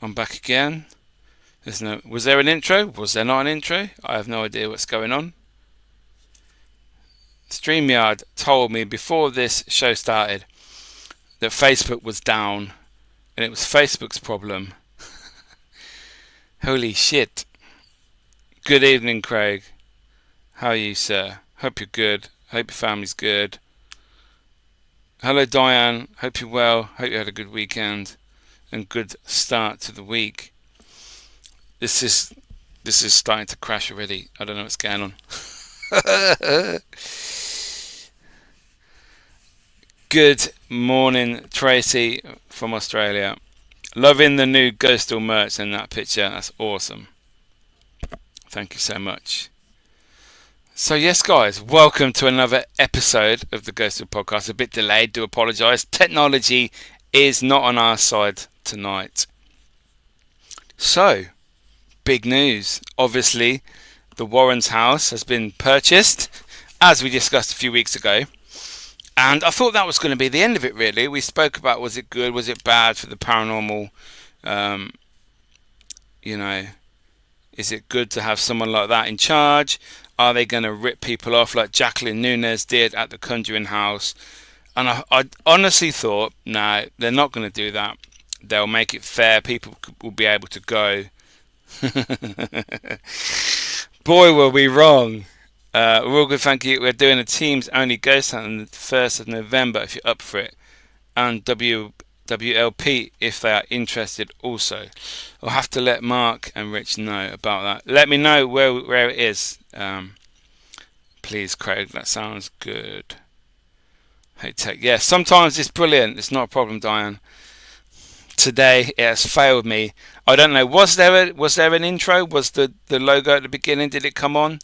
I'm back again. Was there an intro? Was there not an intro? I have no idea what's going on. StreamYard told me before this show started that Facebook was down and it was Facebook's problem. Holy shit. Good evening, Craig. How are you, sir? Hope you're good. Hope your family's good. Hello, Diane. Hope you're well. Hope you had a good weekend and good start to the week. This is starting to crash already. I don't know what's going on. Good morning, Tracy from Australia. Loving the new Ghostoul merch in that picture. That's awesome. Thank you so much. So yes, guys, welcome to another episode of the Ghostoul Podcast. A bit delayed, do apologise. Technology is not on our side tonight. So, big news. Obviously, the Warrens' house has been purchased, as we discussed a few weeks ago. And I thought that was going to be the end of it, really. We spoke about, was it good, was it bad for the paranormal? Is it good to have someone like that in charge? Are they going to rip people off like Jacqueline Nunes did at the Conjuring House? And I honestly thought, no, they're not going to do that. They'll make it fair. People will be able to go. Boy, were we wrong. We're all good, thank you. We're doing a Teams-only ghost hunt on the 1st of November, if you're up for it. And WLP, if they are interested also. I'll have to let Mark and Rich know about that. Let me know where it is. Please, Craig, that sounds good. Hey, Tech. Yeah, sometimes it's brilliant. It's not a problem, Diane. Today it has failed me. I don't know. Was there an intro? Was the logo at the beginning? Did it come on,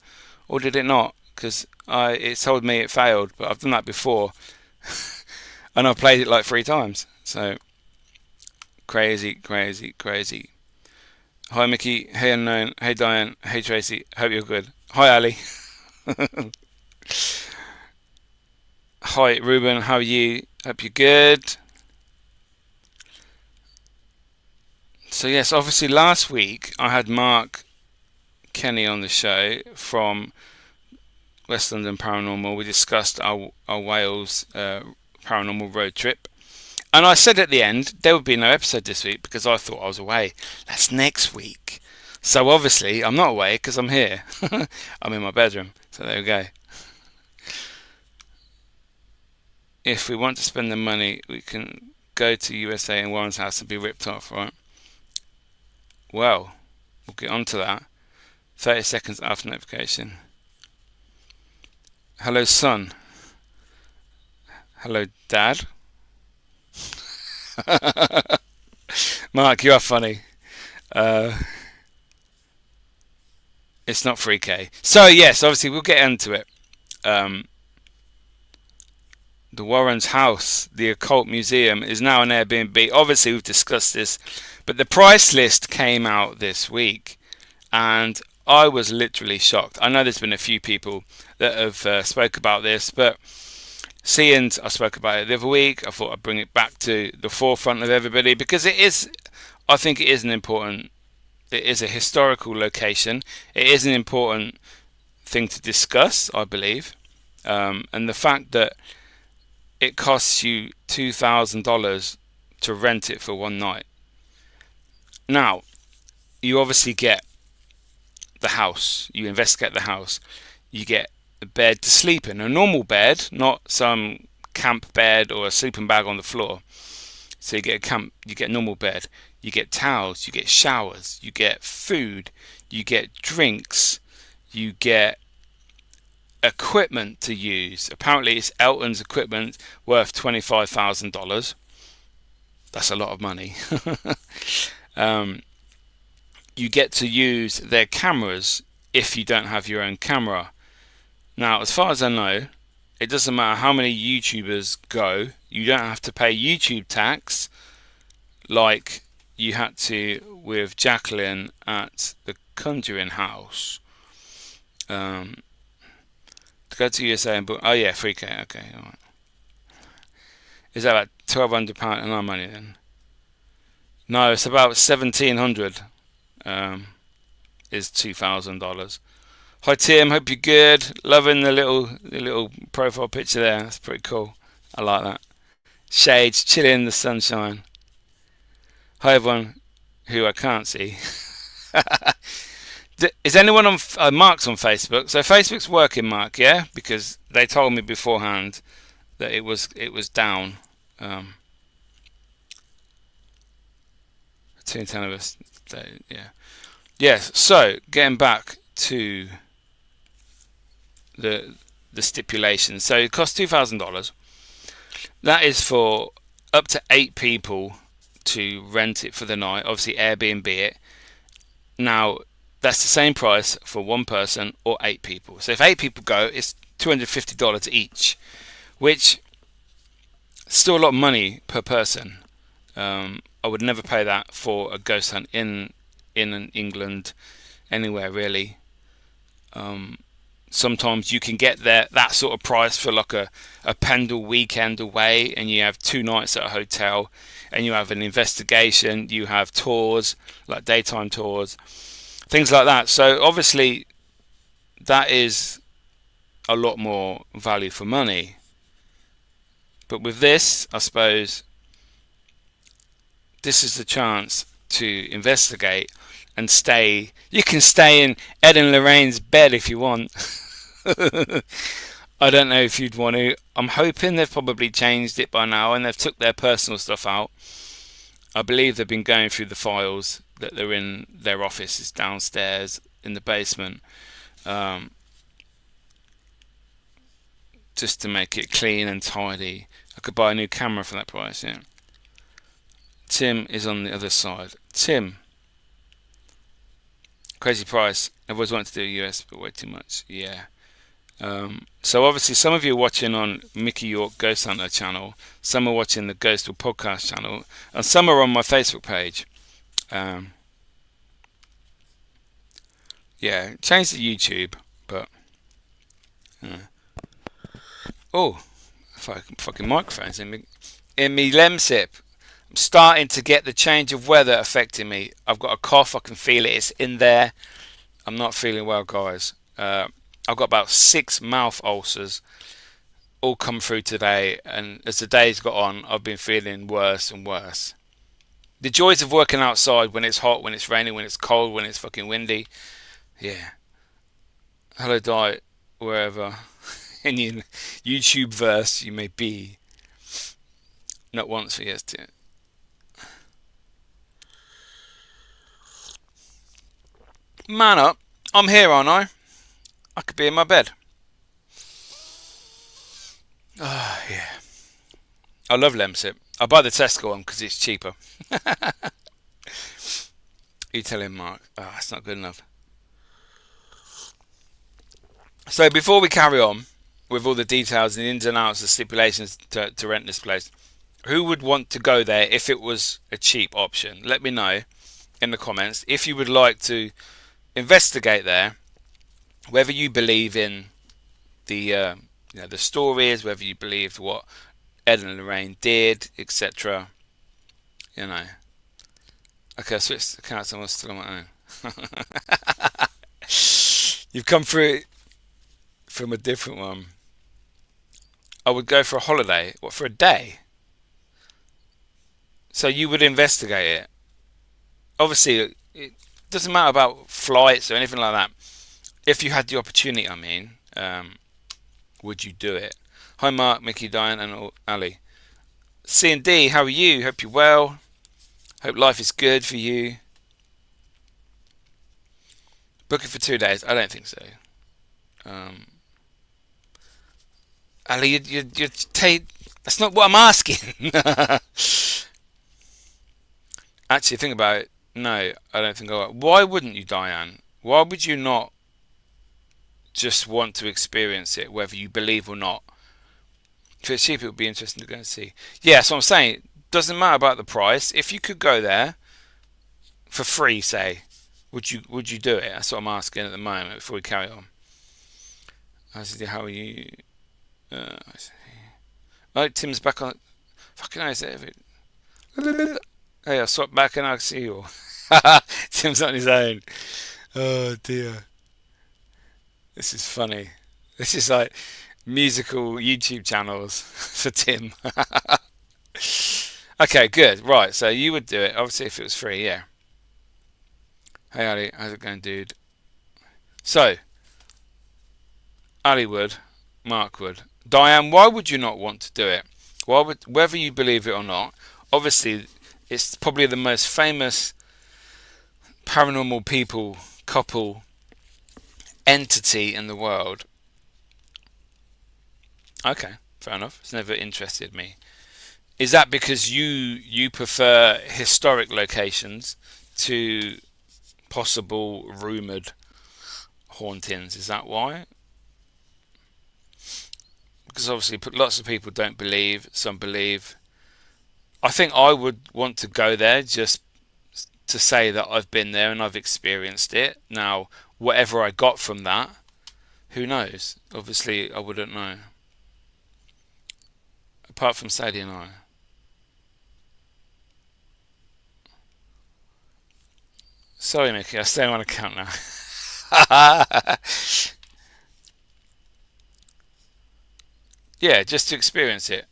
or did it not? Because it told me it failed, but I've done that before, and I've played it like 3 times. So crazy. Hi Mickey. Hey Unknown. Hey Diane. Hey Tracy. Hope you're good. Hi Ali. Hi Ruben. How are you? Hope you're good. So yes, obviously last week I had Mark Kenny on the show from West London Paranormal. We discussed our Wales paranormal road trip. And I said at the end, there would be no episode this week because I thought I was away. That's next week. So obviously I'm not away because I'm here. I'm in my bedroom. So there we go. If we want to spend the money, we can go to USA and Warren's house and be ripped off, right? Well, we'll get on to that. 30 seconds after notification. Hello, son. Hello, dad. Mark, you are funny. It's not 3K. So, yes, obviously, we'll get into it. The Warrens' house, the Occult Museum, is now an Airbnb. Obviously, we've discussed this, but the price list came out this week, and I was literally shocked. I know there's been a few people that have spoke about this, but seeing I spoke about it the other week, I thought I'd bring it back to the forefront of everybody because I think it is it is a historical location. It is an important thing to discuss, I believe, and the fact that it costs you $2,000 to rent it for one night. Now, you obviously get the house. You investigate the house. You get a bed to sleep in, a normal bed, not some camp bed or a sleeping bag on the floor. So you get a normal bed. You get towels. You get showers. You get food. You get drinks. You get equipment to use. Apparently it's Elton's equipment worth $25,000. That's a lot of money. You get to use their cameras if you don't have your own camera. Now, as far as I know, it doesn't matter how many YouTubers go, you don't have to pay YouTube tax like you had to with Jacqueline at the Conjuring House. To go to USA and book. Oh yeah, 3K. Okay, all right. Is that about £1,200 in our money then? No, it's about $1,700. Is $2,000. Hi Tim, hope you're good. Loving the little profile picture there. That's pretty cool. I like that. Shades, chilling in the sunshine. Hi everyone who I can't see. Is anyone on Mark's on Facebook? So Facebook's working, Mark, yeah? Because they told me beforehand that it was down. 210 of us. Yeah. Yes. So getting back to the stipulations. So it costs $2,000. That is for up to 8 people to rent it for the night. Obviously Airbnb it. Now that's the same price for one person or 8 people. So if 8 people go, it's $250 each, which is still a lot of money per person. I would never pay that for a ghost hunt in England, anywhere really. Sometimes you can get that sort of price for like a Pendle weekend away, and you have 2 nights at a hotel, and you have an investigation, you have tours, like daytime tours, things like that. So obviously that is a lot more value for money. But with this, I suppose this is the chance to investigate and stay. You can stay in Ed and Lorraine's bed if you want. I don't know if you'd want to. I'm hoping they've probably changed it by now and they've took their personal stuff out. I believe they've been going through the files that they're in their offices downstairs in the basement, just to make it clean and tidy. I could buy a new camera for that price, yeah. Tim is on the other side. Tim. Crazy price. I've always wanted to do US, but way too much. Yeah. So obviously some of you are watching on Mickey York Ghost Hunter channel, some are watching the Ghostoul Podcast channel, and some are on my Facebook page. Yeah, change to YouTube, but oh, fucking microphones in me lemsip. I'm starting to get the change of weather affecting me. I've got a cough, I can feel it, it's in there. I'm not feeling well, guys. I've got about 6 mouth ulcers all come through today, and as the days got on, I've been feeling worse and worse. The joys of working outside when it's hot, when it's raining, when it's cold, when it's fucking windy. Yeah. Hello, Diet, wherever in your YouTube verse you may be. Not once for yesterday. Man up. I'm here, aren't I? I could be in my bed. Oh, yeah. I love Lemsip. I buy the Tesco one because it's cheaper. You tell him, Mark. Oh, it's not good enough. So before we carry on with all the details and the ins and outs, the stipulations to rent this place, who would want to go there if it was a cheap option? Let me know in the comments if you would like to investigate there, whether you believe in the the stories, whether you believed what Ed and Lorraine did, etc. You know. Okay, I switched the accounts. I'm still on my own. You've come through it from a different one. I would go for a holiday. What, for a day? So you would investigate it. Obviously, it doesn't matter about flights or anything like that. If you had the opportunity, I mean, would you do it? Hi Mark, Mickey, Diane and Ali. C&D, how are you? Hope you're well. Hope life is good for you. Book it for 2 days? I don't think so. Ali, you that's not what I'm asking. Actually, think about it. No, I don't think I will. Why wouldn't you, Diane? Why would you not just want to experience it, whether you believe or not? If it's cheap, it would be interesting to go and see. Yeah, so I'm saying, doesn't matter about the price. If you could go there for free, say, would you do it? That's what I'm asking at the moment before we carry on. How are you? Oh, Tim's back on. Fucking hell, is it? Hey, I swapped back and I see you. Tim's on his own. Oh dear. This is funny. This is like musical YouTube channels for Tim. Okay, good. Right, so you would do it, obviously, if it was free, yeah. Hey, Ali, how's it going, dude? So, Ali would, Mark would. Diane, why would you not want to do it? Whether you believe it or not, obviously, it's probably the most famous paranormal people, couple, entity in the world. Okay, fair enough. It's never interested me. Is that because you prefer historic locations to possible rumoured hauntings? Is that why? Because obviously lots of people don't believe, some believe. I think I would want to go there just to say that I've been there and I've experienced it. Now, whatever I got from that, who knows? Obviously, I wouldn't know. Apart from Sadie and I. Sorry, Mickey, I stay on account now. Yeah, just to experience it.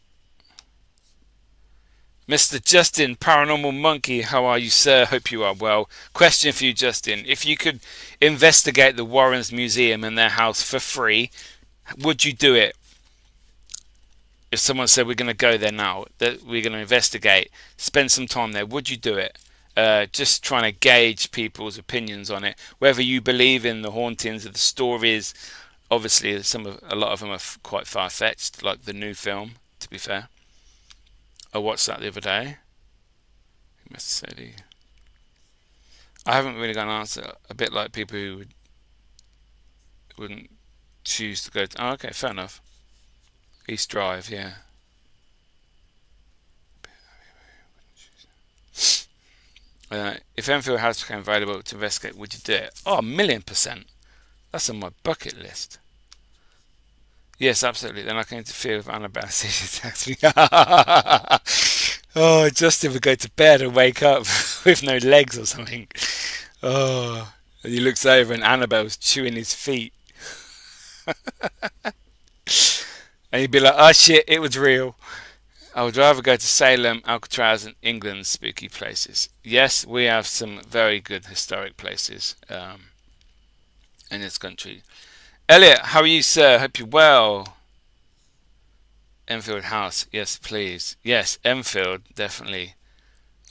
Mr. Justin, Paranormal Monkey, how are you, sir? Hope you are well. Question for you, Justin. If you could investigate the Warrens Museum and their house for free, would you do it? If someone said we're going to go there now, that we're going to investigate, spend some time there, would you do it? Just trying to gauge people's opinions on it, whether you believe in the hauntings of the stories. Obviously, a lot of them are quite far-fetched, like the new film. To be fair, I watched that the other day. I haven't really got an answer. A bit like people who wouldn't choose to go. Oh, okay, fair enough. East Drive, yeah. If Enfield House became available to investigate, would you do it? Oh, 1,000,000%. That's on my bucket list. Yes, absolutely. Then I can interfere with Annabelle if she attacks me. Oh, Justin would go to bed and wake up with no legs or something. Oh, and he looks over and Annabelle's chewing his feet. And he'd be like, oh shit, it was real. I would rather go to Salem, Alcatraz, and England's spooky places. Yes, we have some very good historic places in this country. Elliot, how are you, sir? Hope you're well. Enfield House, yes, please. Yes, Enfield, definitely.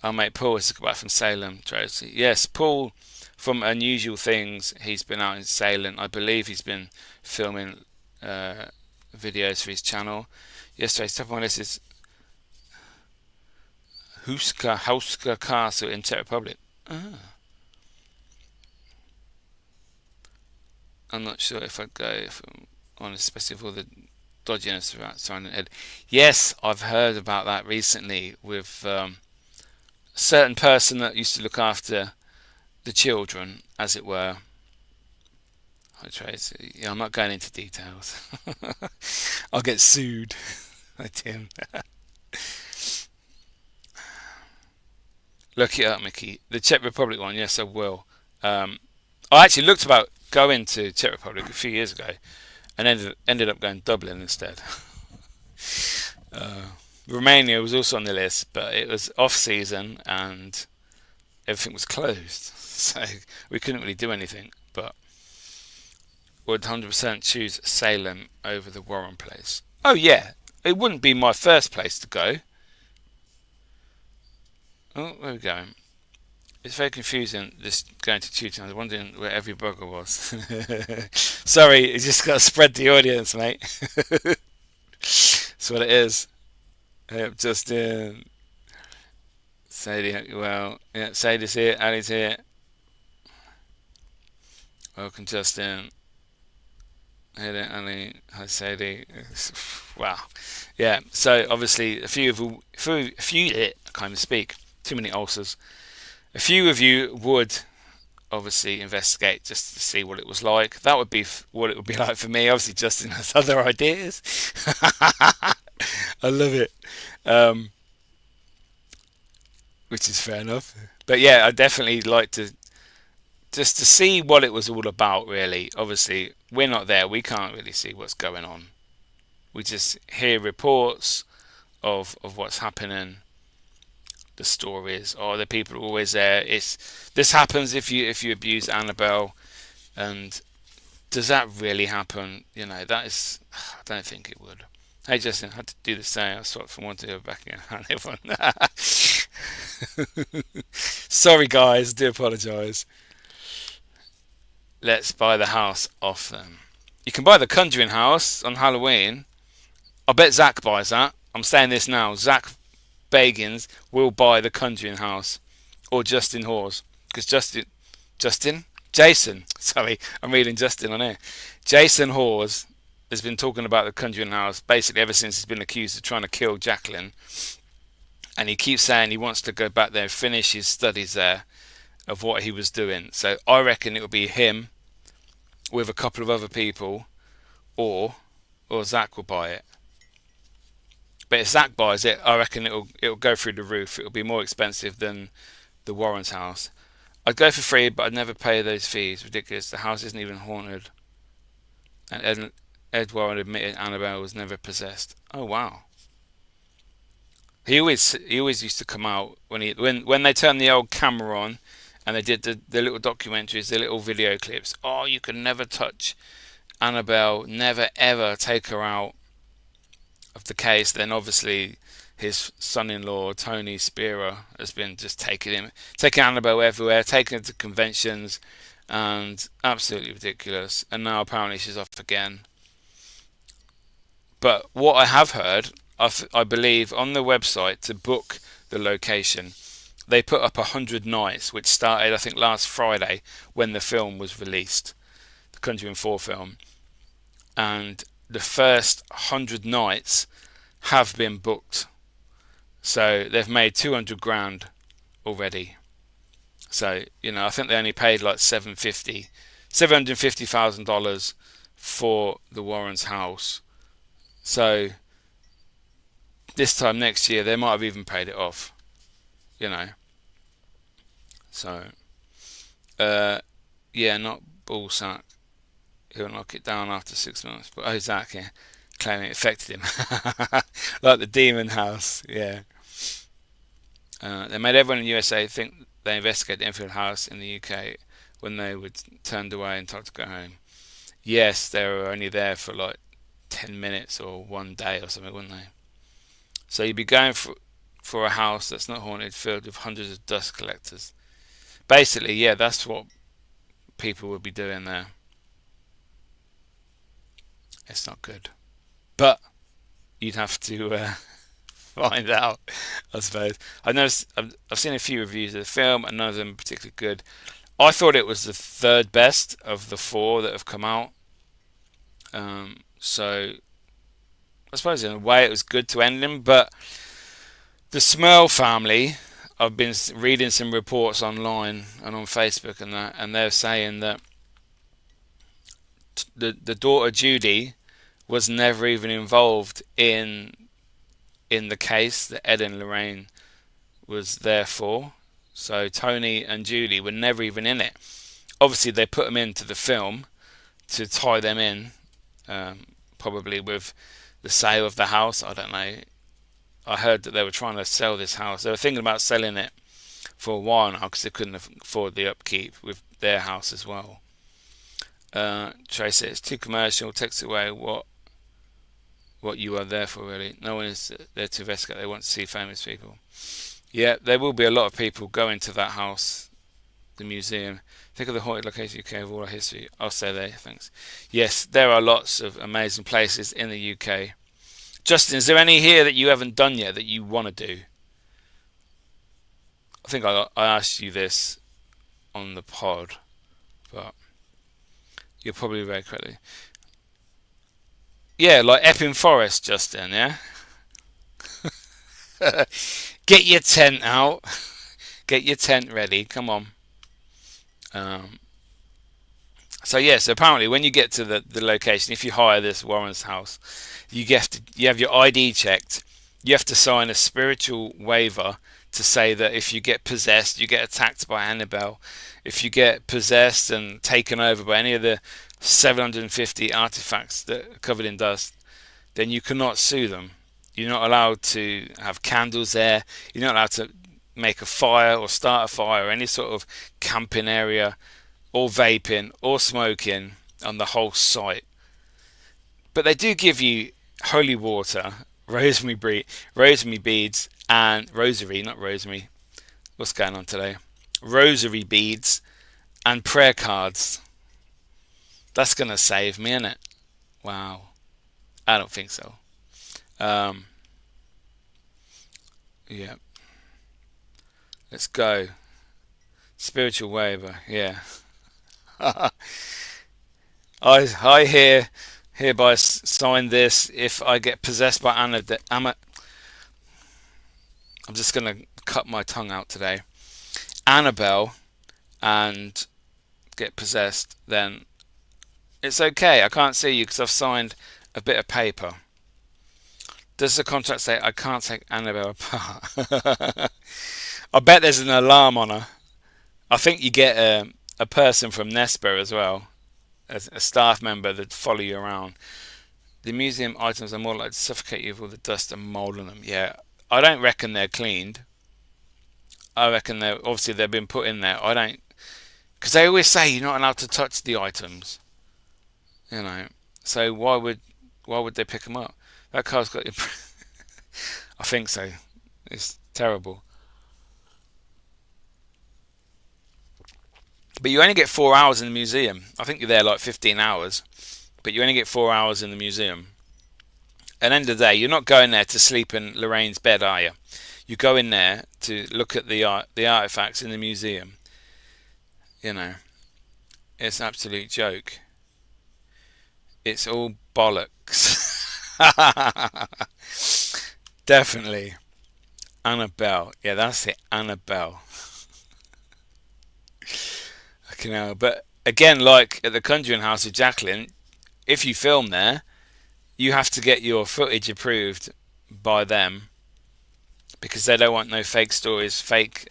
Our mate Paul has come back from Salem, Tracy. Yes, Paul from Unusual Things. He's been out in Salem. I believe he's been filming videos for his channel. Yesterday, top of my list is Hauska Castle in Czech Republic. I'm not sure if I'd go on, especially for the dodginess about Silent Head. Yes, I've heard about that recently with a certain person that used to look after the children, as it were. Yeah, I'm not going into details. I'll get sued. Tim. Look it up, Mickey. The Czech Republic one, yes, I will. I actually looked about going to Czech Republic a few years ago, and ended up going Dublin instead. Romania was also on the list, but it was off season and everything was closed, so we couldn't really do anything. But would 100% choose Salem over the Warren place. Oh yeah, it wouldn't be my first place to go. Oh, where are we going? It's very confusing, this going to tutoring. I was wondering where every bugger was. Sorry, you just got to spread the audience, mate. That's what it is. Just in Sadie, well, yeah, Sadie's here, Ali's here. Welcome, Justin. Hey there, Ali. Hi, Sadie. Wow. Yeah, so obviously, I can't even speak. Too many ulcers. A few of you would obviously investigate just to see what it was like. That would be what it would be like for me. Obviously, Justin has other ideas. I love it. Which is fair enough. But yeah, I definitely like to just to see what it was all about, really. Obviously, we're not there. We can't really see what's going on. We just hear reports of what's happening, the stories, or the people are always there. This happens if you abuse Annabelle, and does that really happen? That is, I don't think it would. Hey Justin, I had to do the same. I swapped from one to the other back again. Everyone. Sorry guys, do apologise. Let's buy the house off them. You can buy the Conjuring house on Halloween. I bet Zach buys that. I'm saying this now. Zach Bagans will buy the Conjuring house. Or Justin Hawes. Because Jason, sorry, I'm reading Justin on here. Jason Hawes has been talking about the Conjuring house basically ever since he's been accused of trying to kill Jacqueline. And he keeps saying he wants to go back there and finish his studies there of what he was doing. So I reckon it will be him with a couple of other people, or Zach will buy it. But if Zach buys it, I reckon it'll go through the roof. It'll be more expensive than the Warrens' house. I'd go for free, but I'd never pay those fees. Ridiculous. The house isn't even haunted. And Ed Warren admitted Annabelle was never possessed. Oh wow. He always used to come out when they turned the old camera on, and they did the little documentaries, the little video clips. Oh, you can never touch Annabelle, never ever take her out of the case. Then obviously his son-in-law Tony Spira has been just taking Annabelle everywhere, taking her to conventions, and absolutely ridiculous. And now apparently she's off again. But what I have heard, I believe on the website to book the location, they put up 100 nights, which started I think last Friday when the film was released, the Conjuring 4 film, and the first 100 nights have been booked. So they've made 200 grand already. So I think they only paid like $750,000 for the Warrens' house. So this time next year they might have even paid it off. So not Ballsack. He'll knock it down after 6 months. But Zach, yeah, claiming it affected him. Like the Demon House, yeah. They made everyone in the USA think they investigated the Enfield House in the UK when they were turned away and told to go home. Yes, they were only there for like 10 minutes or one day or something, wouldn't they? So you'd be going for a house that's not haunted, filled with hundreds of dust collectors. Basically, yeah, that's what people would be doing there. It's not good. But you'd have to find out, I suppose. I've seen a few reviews of the film, and none of them are particularly good. I thought it was the third best of the 4 that have come out. So I suppose in a way it was good to end them, but the Smurl family, I've been reading some reports online and on Facebook and that, and they're saying that the daughter Judy was never even involved in the case that Ed and Lorraine was there for. So Tony and Judy were never even in it. Obviously they put them into the film to tie them in, probably with the sale of the house. I don't know. I heard that they were trying to sell this house. They were thinking about selling it for a while now because they couldn't afford the upkeep with their house as well. Tracy, it's too commercial, takes away what you are there for, really. No one is there to investigate. They want to see famous people. Yeah, there will be a lot of people going to that house, the museum. Think of the haunted location UK of all our history. I'll stay there, thanks. Yes, there are lots of amazing places in the UK. Justin, is there any here that you haven't done yet that you want to do? I think I asked you this on the pod, but you're probably very correctly. Yeah, like Epping Forest, Justin, yeah? Get your tent out. Get your tent ready. Come on. Um, so apparently when you get to the location, if you hire this Warren's house, you have your ID checked. You have to sign a spiritual waiver to say that if you get possessed, you get attacked by Annabelle. If you get possessed and taken over by any of the 750 artifacts that are covered in dust, then you cannot sue them. You're not allowed to have candles there. You're not allowed to make a fire or start a fire or any sort of camping area or vaping or smoking on the whole site. But they do give you holy water, rosemary beads, and rosary, not rosemary. What's going on today? Rosary beads and prayer cards. That's going to save me, innit? Wow. I don't think so. Yeah. Let's go. Spiritual waiver. Yeah. I hereby sign this. If I get possessed by I'm just gonna cut my tongue out today. Annabelle, and get possessed, then it's okay. I can't see you because I've signed a bit of paper. Does the contract say I can't take Annabelle apart? I bet there's an alarm on her. I think you get a person from Nesper as well, as a staff member that follow you around. The museum items are more likely to suffocate you with all the dust and mould on them. Yeah, I don't reckon they're cleaned. I reckon they've been put in there. I don't, because they always say you're not allowed to touch the items. You know, so why would they pick them up? That car's got your. I think so. It's terrible. But you only get 4 hours in the museum. I think you're there like 15 hours, but you only get 4 hours in the museum. At the end of the day, you're not going there to sleep in Lorraine's bed, are you? You go in there to look at the artifacts in the museum. You know, it's an absolute joke. It's all bollocks. Definitely. Annabelle. Yeah, that's it. Annabelle. Okay, now, but again, like at the Conjuring House of Jacqueline, if you film there, you have to get your footage approved by them because they don't want no fake stories, fake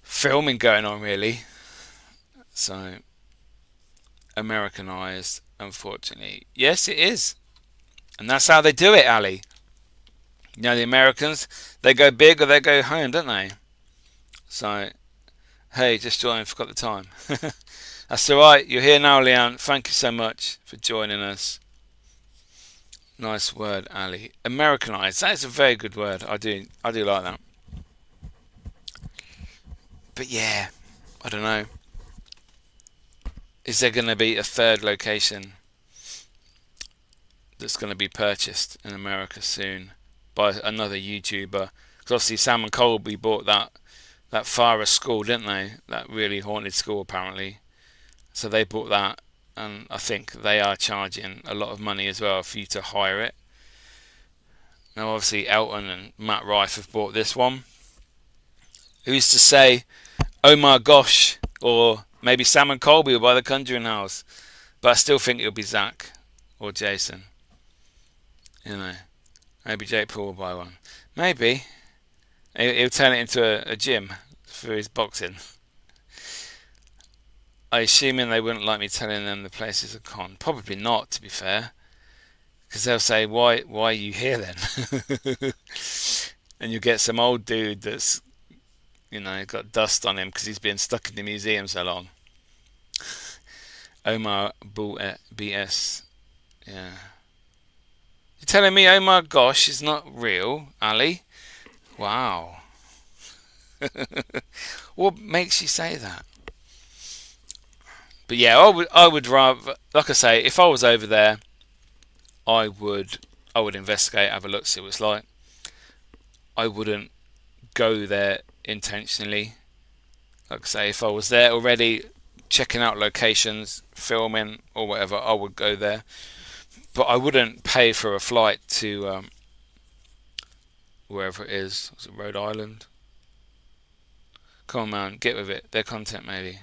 filming going on, really. So, Americanized, unfortunately. Yes, it is. And that's how they do it, Ali. You know, the Americans, they go big or they go home, don't they? So, hey, just joined, forgot the time. That's alright, you're here now, Leanne. Thank you so much for joining us. Nice word, Ali. Americanized, that is a very good word. I do like that. But yeah, I don't know. Is there going to be a third location that's going to be purchased in America soon by another YouTuber? Because obviously Sam and Colby bought that Forest school, didn't they? That really haunted school, apparently. So they bought that, and I think they are charging a lot of money as well for you to hire it. Now, obviously, Elton and Matt Rife have bought this one. Who's to say, oh my gosh, or maybe Sam and Colby will buy the Conjuring House. But I still think it'll be Zach or Jason. You know, maybe Jake Paul will buy one. Maybe. He'll turn it into a gym for his boxing. I assuming they wouldn't like me telling them the place is a con. Probably not, to be fair. Because they'll say, why are you here then? And you get some old dude that's, you know, got dust on him because he's been stuck in the museum so long. Omar BS. Yeah. You're telling me oh my gosh is not real, Ali? Wow. What makes you say that? But yeah, I would rather, like I say, if I was over there, I would investigate, have a look, see what it's like. I wouldn't go there intentionally. Like I say, if I was there already checking out locations, filming or whatever, I would go there. But I wouldn't pay for a flight to wherever it is. Was it Rhode Island? Come on, man, get with it. Their content, maybe.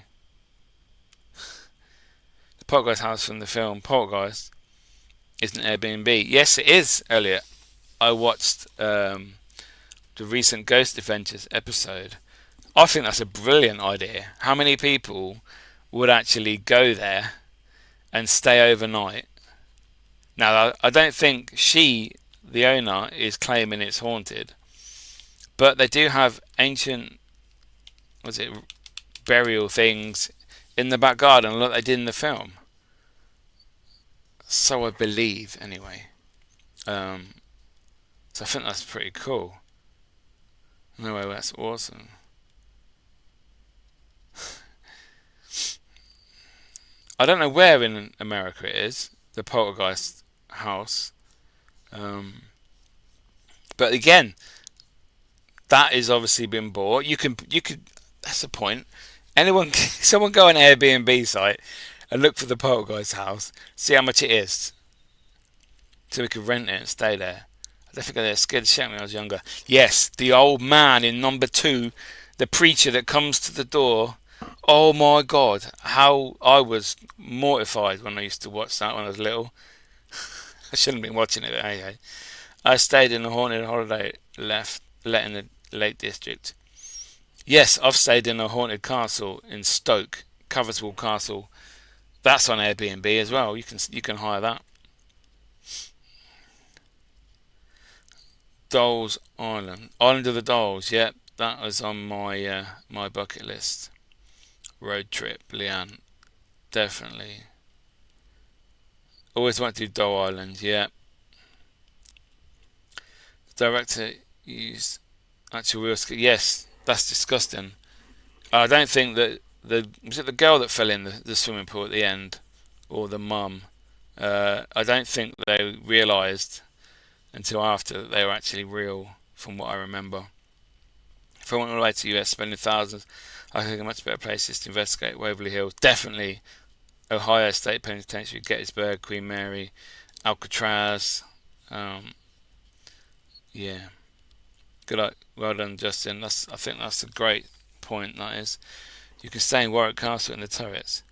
The Poltergeist house from the film Poltergeist is an Airbnb. Yes, it is, Elliot. I watched the recent Ghost Adventures episode. I think that's a brilliant idea. How many people would actually go there and stay overnight? Now, I don't think she, the owner, is claiming it's haunted, but they do have ancient, burial things in the back garden, like they did in the film. So I believe, anyway. So I think that's pretty cool. No way, that's awesome. I don't know where in America it is, the Poltergeist house. But again, that is obviously been bought. You could. That's the point. Someone go on an Airbnb site and look for the Poltergeist house. See how much it is, so we could rent it and stay there. I don't think I was scared shit when I was younger. Yes, the old man in number 2, the preacher that comes to the door. Oh my God, how I was mortified when I used to watch that when I was little. I shouldn't have been watching it, but hey. I stayed in a haunted holiday let in the Lake District. Yes, I've stayed in a haunted castle in Stoke, Coverswell Castle. That's on Airbnb as well. You can hire that. Dolls Island, Island of the Dolls. Yep, that was on my my bucket list. Road trip, Leanne, definitely. Always want to do Doll Island. Yeah. The director used actual real skin. Yes, that's disgusting. I don't think that was it the girl that fell in the swimming pool at the end, or the mum. I don't think they realised until after that they were actually real, from what I remember. If I went all the way to the US, spending thousands, I think a much better place is to investigate Waverly Hills. Definitely Ohio State Penitentiary, Gettysburg, Queen Mary, Alcatraz. Yeah. Good luck. Well done, Justin. I think that's a great point, that is. You can stay in Warwick Castle in the turrets.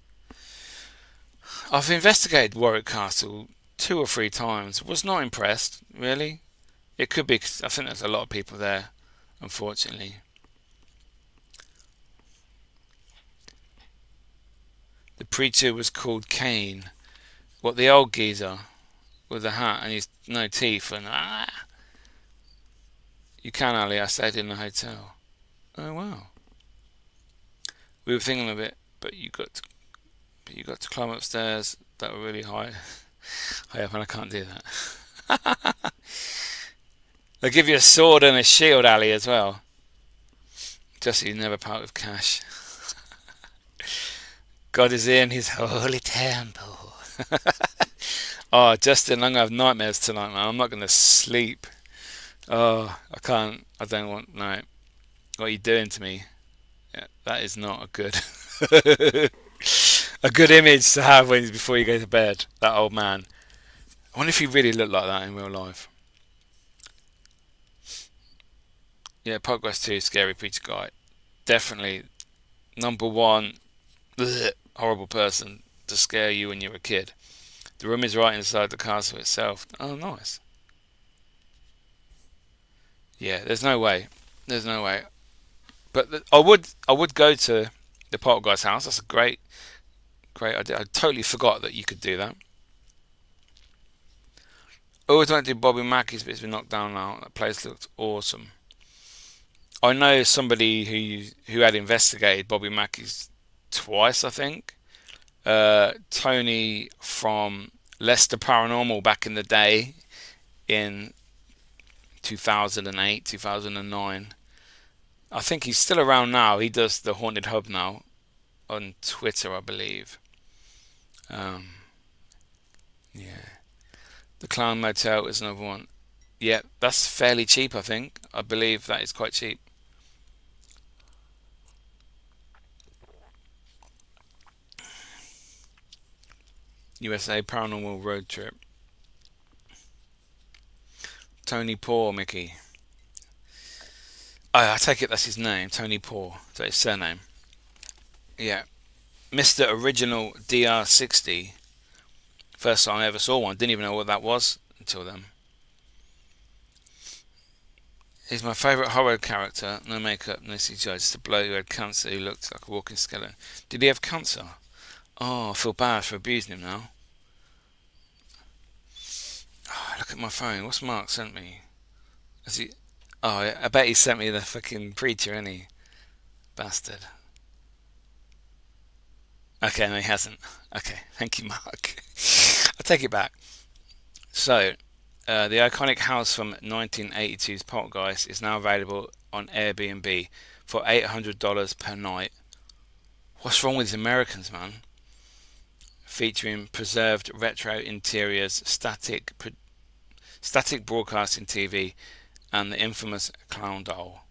I've investigated Warwick Castle 2 or 3 times. Was not impressed, really. It could be, 'cause I think there's a lot of people there, unfortunately. The preacher was called Cain. What, the old geezer with the hat and his no teeth and You can, Ali. I stayed in the hotel. Oh wow. We were thinking of it, but you got to climb upstairs that were really high up, and I can't do that. They'll give you a sword and a shield, Ali, as well. Just so you never part with cash. God is in his holy temple. Oh, Justin, I'm going to have nightmares tonight, man. I'm not going to sleep. Oh, I can't. I don't want. No. What are you doing to me? Yeah, that is not a good a good image to have before you go to bed. That old man. I wonder if he really looked like that in real life. Yeah, Poltergeist 2, Scary Preacher Guy. Definitely number 1 horrible person to scare you when you're a kid. The room is right inside the castle itself. Oh, nice. Yeah, there's no way. But I would go to the Poltergeist house. That's a great idea. I totally forgot that you could do that. Always went to Bobby Mackey's, but it's been knocked down now. That place looked awesome. I know somebody who had investigated Bobby Mackey's twice, I think. Tony from Leicester Paranormal back in the day, in 2008, 2009. I think he's still around now. He does the Haunted Hub now on Twitter, I believe. Yeah. The Clown Motel is another one. Yeah, that's fairly cheap, I think. I believe that is quite cheap. USA Paranormal Road Trip. Tony Poor, Mickey. I take it that's his name, Tony Poor. Is that his surname? Yeah. Mr. Original DR60. First time I ever saw one. Didn't even know what that was until then. He's my favourite horror character. No makeup, no CGI. Just a bloke who had cancer who looked like a walking skeleton. Did he have cancer? Oh, I feel bad for abusing him now. Oh, look at my phone. What's Mark sent me? Has he? Oh, I bet he sent me the fucking preacher, isn't he? Bastard. Okay, no, he hasn't. Okay, thank you, Mark. I take it back. So, the iconic house from 1982's Poltergeist is now available on Airbnb for $800 per night. What's wrong with these Americans, man? Featuring preserved retro interiors, static broadcasting TV, and the infamous clown doll.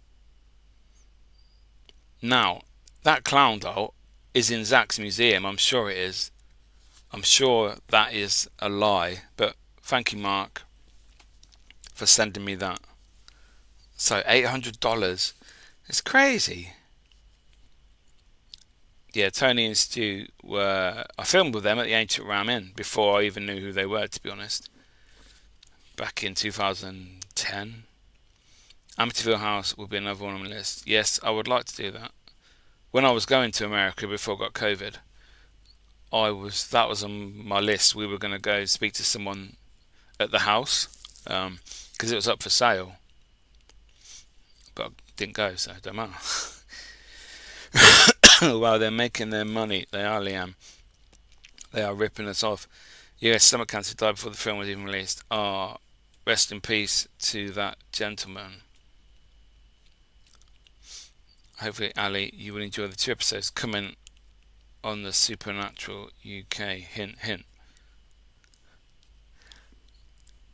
Now, that clown doll is in Zach's museum. I'm sure it is. I'm sure that is a lie, but thank you, Mark, for sending me that. So $800. It's crazy. Yeah, Tony and Stu were... I filmed with them at the Ancient Ram Inn before I even knew who they were, to be honest. Back in 2010. Amityville House will be another one on my list. Yes, I would like to do that. When I was going to America before I got COVID, that was on my list. We were going to go speak to someone at the house because it was up for sale. But I didn't go, so it don't matter. Well, they're making their money. They are, Liam. They are ripping us off. US stomach cancer died before the film was even released. Rest in peace to that gentleman. Hopefully, Ali, you will enjoy the 2 episodes coming on the Supernatural UK. Hint, hint.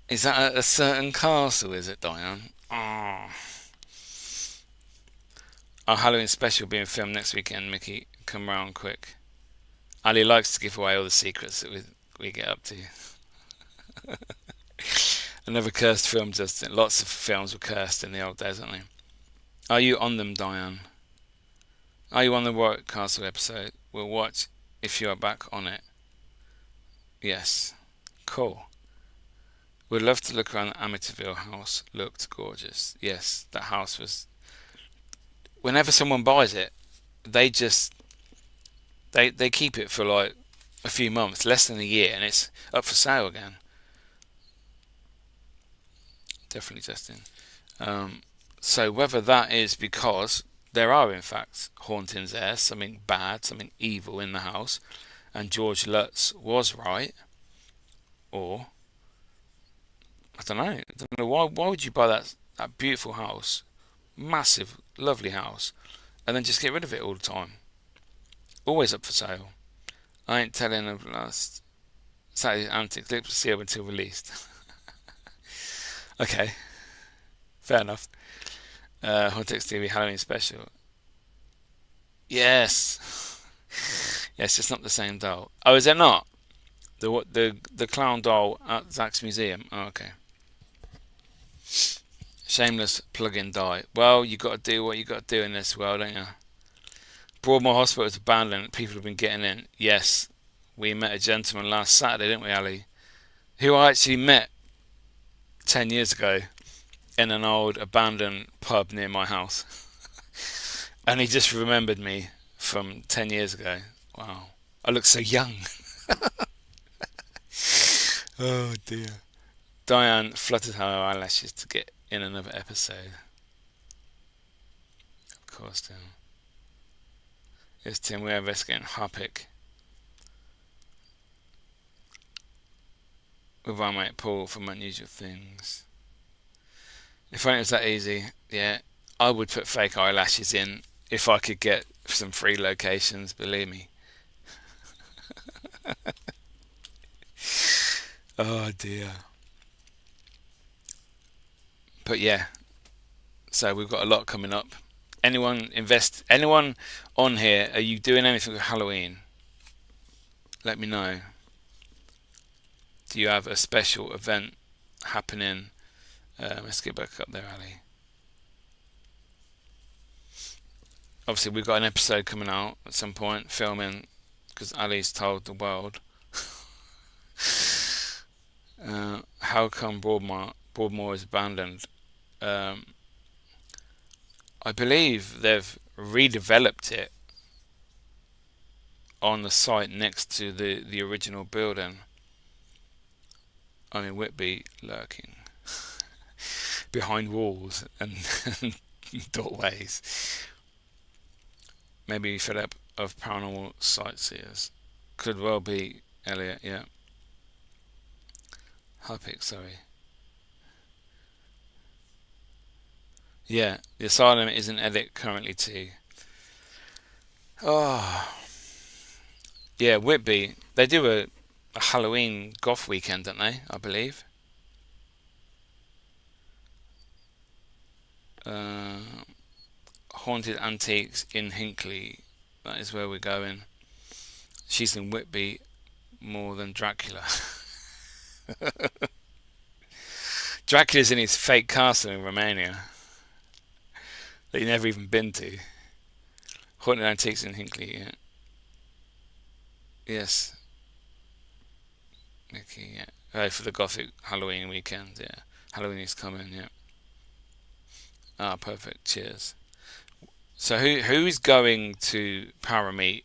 Is that at a certain castle, is it, Diane? Our Halloween special being filmed next weekend, Mickey. Come round quick. Ali likes to give away all the secrets that we get up to. Another cursed film, Justin. Lots of films were cursed in the old days, aren't they? Are you on them, Diane? Are you on the Warwick Castle episode? We'll watch if you are back on it. Yes. Cool. We'd love to look around the Amityville house. Looked gorgeous. Yes, that house was... Whenever someone buys it, they just... They keep it for like a few months, less than a year, and it's up for sale again. Definitely, Justin. So whether that is because there are in fact hauntings there, something bad, something evil in the house, and George Lutz was right, or I don't know. Why would you buy that beautiful house, massive, lovely house, and then just get rid of it all the time? Always up for sale. I ain't telling of last Saturday's antics. Let's see up until released. Okay, fair enough. Hauntex TV Halloween special. Yes. Yes, it's not the same doll. Oh, is it not? The clown doll at Zach's museum. Oh, okay. Shameless plug-in die. Well, you got to do what you got to do in this world, don't you? Broadmoor Hospital is abandoned. People have been getting in. Yes, we met a gentleman last Saturday, didn't we, Ali? Who I actually met 10 years ago in an old abandoned pub near my house. And he just remembered me from 10 years ago. Wow. I look so young. Oh dear. Diane fluttered her eyelashes to get in another episode. Of course, Tim. Yes, Tim, we're investigating Harpic with our mate Paul from Unusual Things. If only it was that easy, yeah, I would put fake eyelashes in if I could get some free locations, believe me. Oh dear. But yeah, so we've got a lot coming up. Anyone on here, are you doing anything with Halloween? Let me know. Do you have a special event happening? Let's get back up there, Ali. Obviously, we've got an episode coming out at some point, filming, because Ali's told the world. How come Broadmoor is abandoned? I believe they've redeveloped it on the site next to the original building. I mean, Whitby lurking behind walls and doorways. Maybe fed up of paranormal sightseers. Could well be Elliot, yeah. Harpic, sorry. Yeah, the asylum is an edit currently too. Oh, yeah, Whitby. They do a Halloween goth weekend, don't they? I believe. Haunted Antiques in Hinckley. That is where we're going. She's in Whitby more than Dracula. Dracula's in his fake castle in Romania that you've never even been to. Haunted Antiques in Hinckley, yeah. Yes. Mickey, yeah. Oh, for the Gothic Halloween weekend, yeah. Halloween is coming, yeah. Ah, perfect. Cheers. So who is going to Parameet?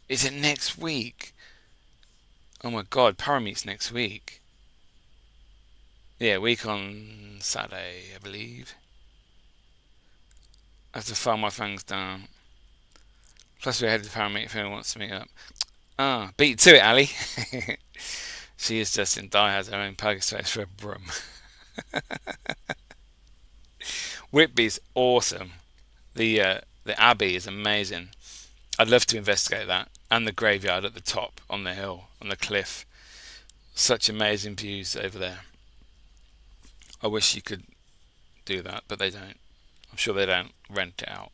Is it next week? Oh my god, Parameet's next week. Yeah, week on Saturday, I believe. I have to file my things down. Plus, we're headed to Parameet if anyone wants to meet up. Ah, beat to it, Ali. She is just in die, has her own poker space for a broom. Whitby's awesome. The Abbey is amazing. I'd love to investigate that. And the graveyard at the top on the hill, on the cliff. Such amazing views over there. I wish you could do that, but they don't. I'm sure they don't rent it out.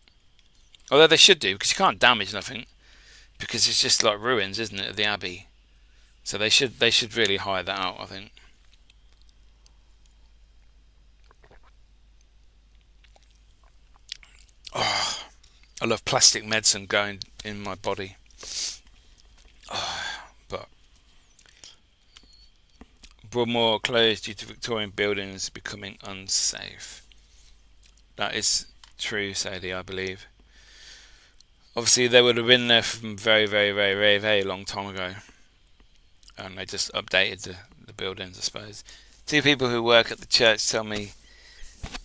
Although they should do, because you can't damage nothing. Because it's just like ruins, isn't it, of the Abbey? So they should really hire that out, I think. Oh, I love plastic medicine going in my body. Oh, but Broadmoor closed due to Victorian buildings becoming unsafe. That is true, Sadie, I believe. Obviously, they would have been there from very, very, very, very, very long time ago. And they just updated the buildings, I suppose. Two people who work at the church tell me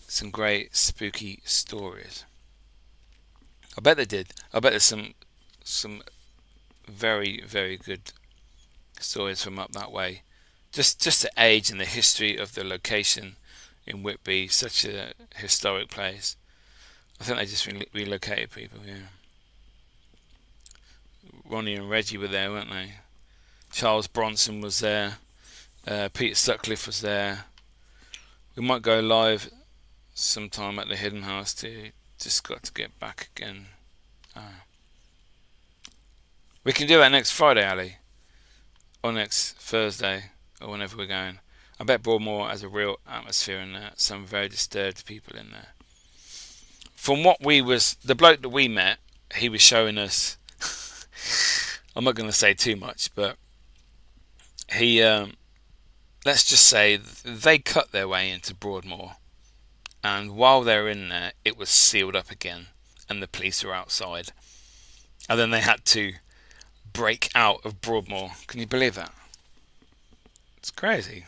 some great spooky stories. I bet they did. I bet there's some very, very good stories from up that way. Just the age and the history of the location in Whitby, such a historic place. I think they just relocated people, yeah. Ronnie and Reggie were there, weren't they? Charles Bronson was there. Peter Sutcliffe was there. We might go live sometime at the Hidden House too. Just got to get back again. We can do that next Friday, Ali. Or next Thursday. Or whenever we're going. I bet Broadmoor has a real atmosphere in there. Some very disturbed people in there. From what the bloke that we met, he was showing us, I'm not going to say too much, but he, let's just say they cut their way into Broadmoor, and while they were in there, it was sealed up again, and the police were outside, and then they had to break out of Broadmoor. Can you believe that? It's crazy.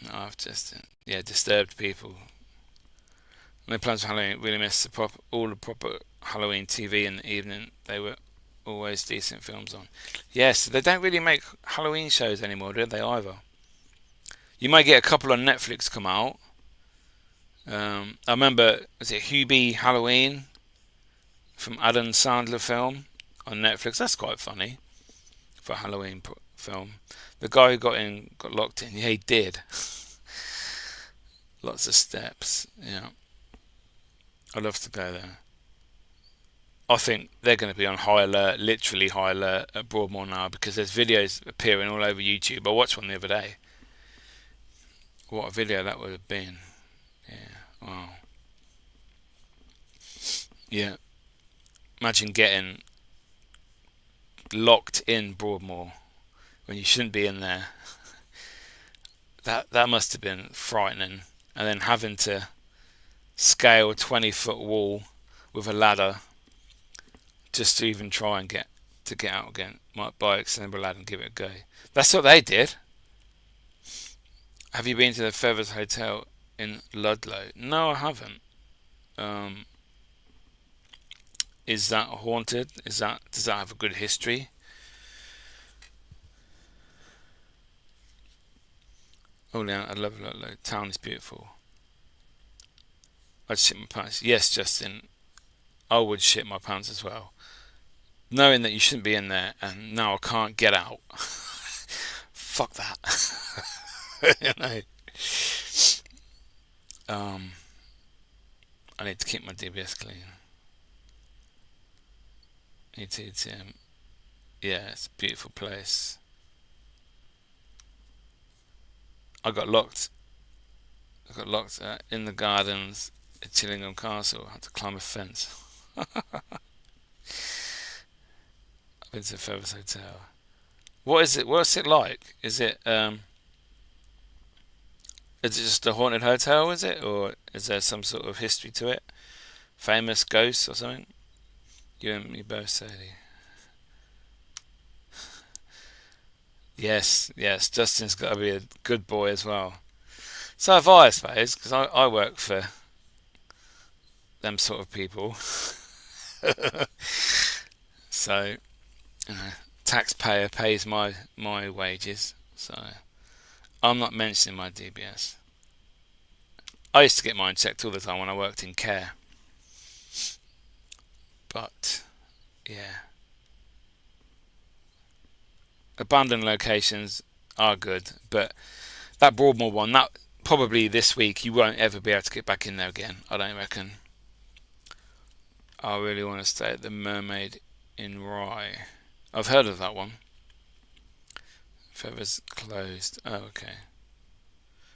No, I've just, disturbed people. And the plans for Halloween really missed all the proper Halloween TV in the evening. They were always decent films on. Yes, they don't really make Halloween shows anymore, do they, either? You might get a couple on Netflix come out. I remember, was it Hubie Halloween from Adam Sandler film on Netflix? That's quite funny for a Halloween film. The guy who got locked in, yeah, he did. Lots of steps, yeah. I'd love to go there. I think they're going to be on high alert, literally high alert at Broadmoor now, because there's videos appearing all over YouTube. I watched one the other day. What a video that would have been. Yeah, wow. Yeah. Imagine getting locked in Broadmoor when you shouldn't be in there. That must have been frightening. And then having to scale a 20-foot wall with a ladder just to even try and get out again. Might buy an extendable ladder and give it a go. That's what they did. Have you been to the Feathers Hotel in Ludlow? No, I haven't. Is that haunted? Does that have a good history? Oh, yeah, I love Ludlow. Town is beautiful. I'd shit my pants. Yes, Justin, I would shit my pants as well. Knowing that you shouldn't be in there, and now I can't get out. Fuck that. You know. I need to keep my DBS clean. Yeah, it's a beautiful place. I got locked in the gardens at Chillingham Castle. I had to climb a fence. I've been to the Feathers Hotel. What is it? What's it like? Is it just a haunted hotel? Is it, or is there some sort of history to it? Famous ghosts or something? You and me both, Sadie. Yes. Justin's got to be a good boy as well. So have I suppose, because I work for them sort of people. So, taxpayer pays my wages. So, I'm not mentioning my DBS. I used to get mine checked all the time when I worked in care. But, yeah. Abandoned locations are good, but that Broadmoor one, that probably this week you won't ever be able to get back in there again, I don't reckon. I really want to stay at the Mermaid in Rye. I've heard of that one. Feathers closed. Oh, okay.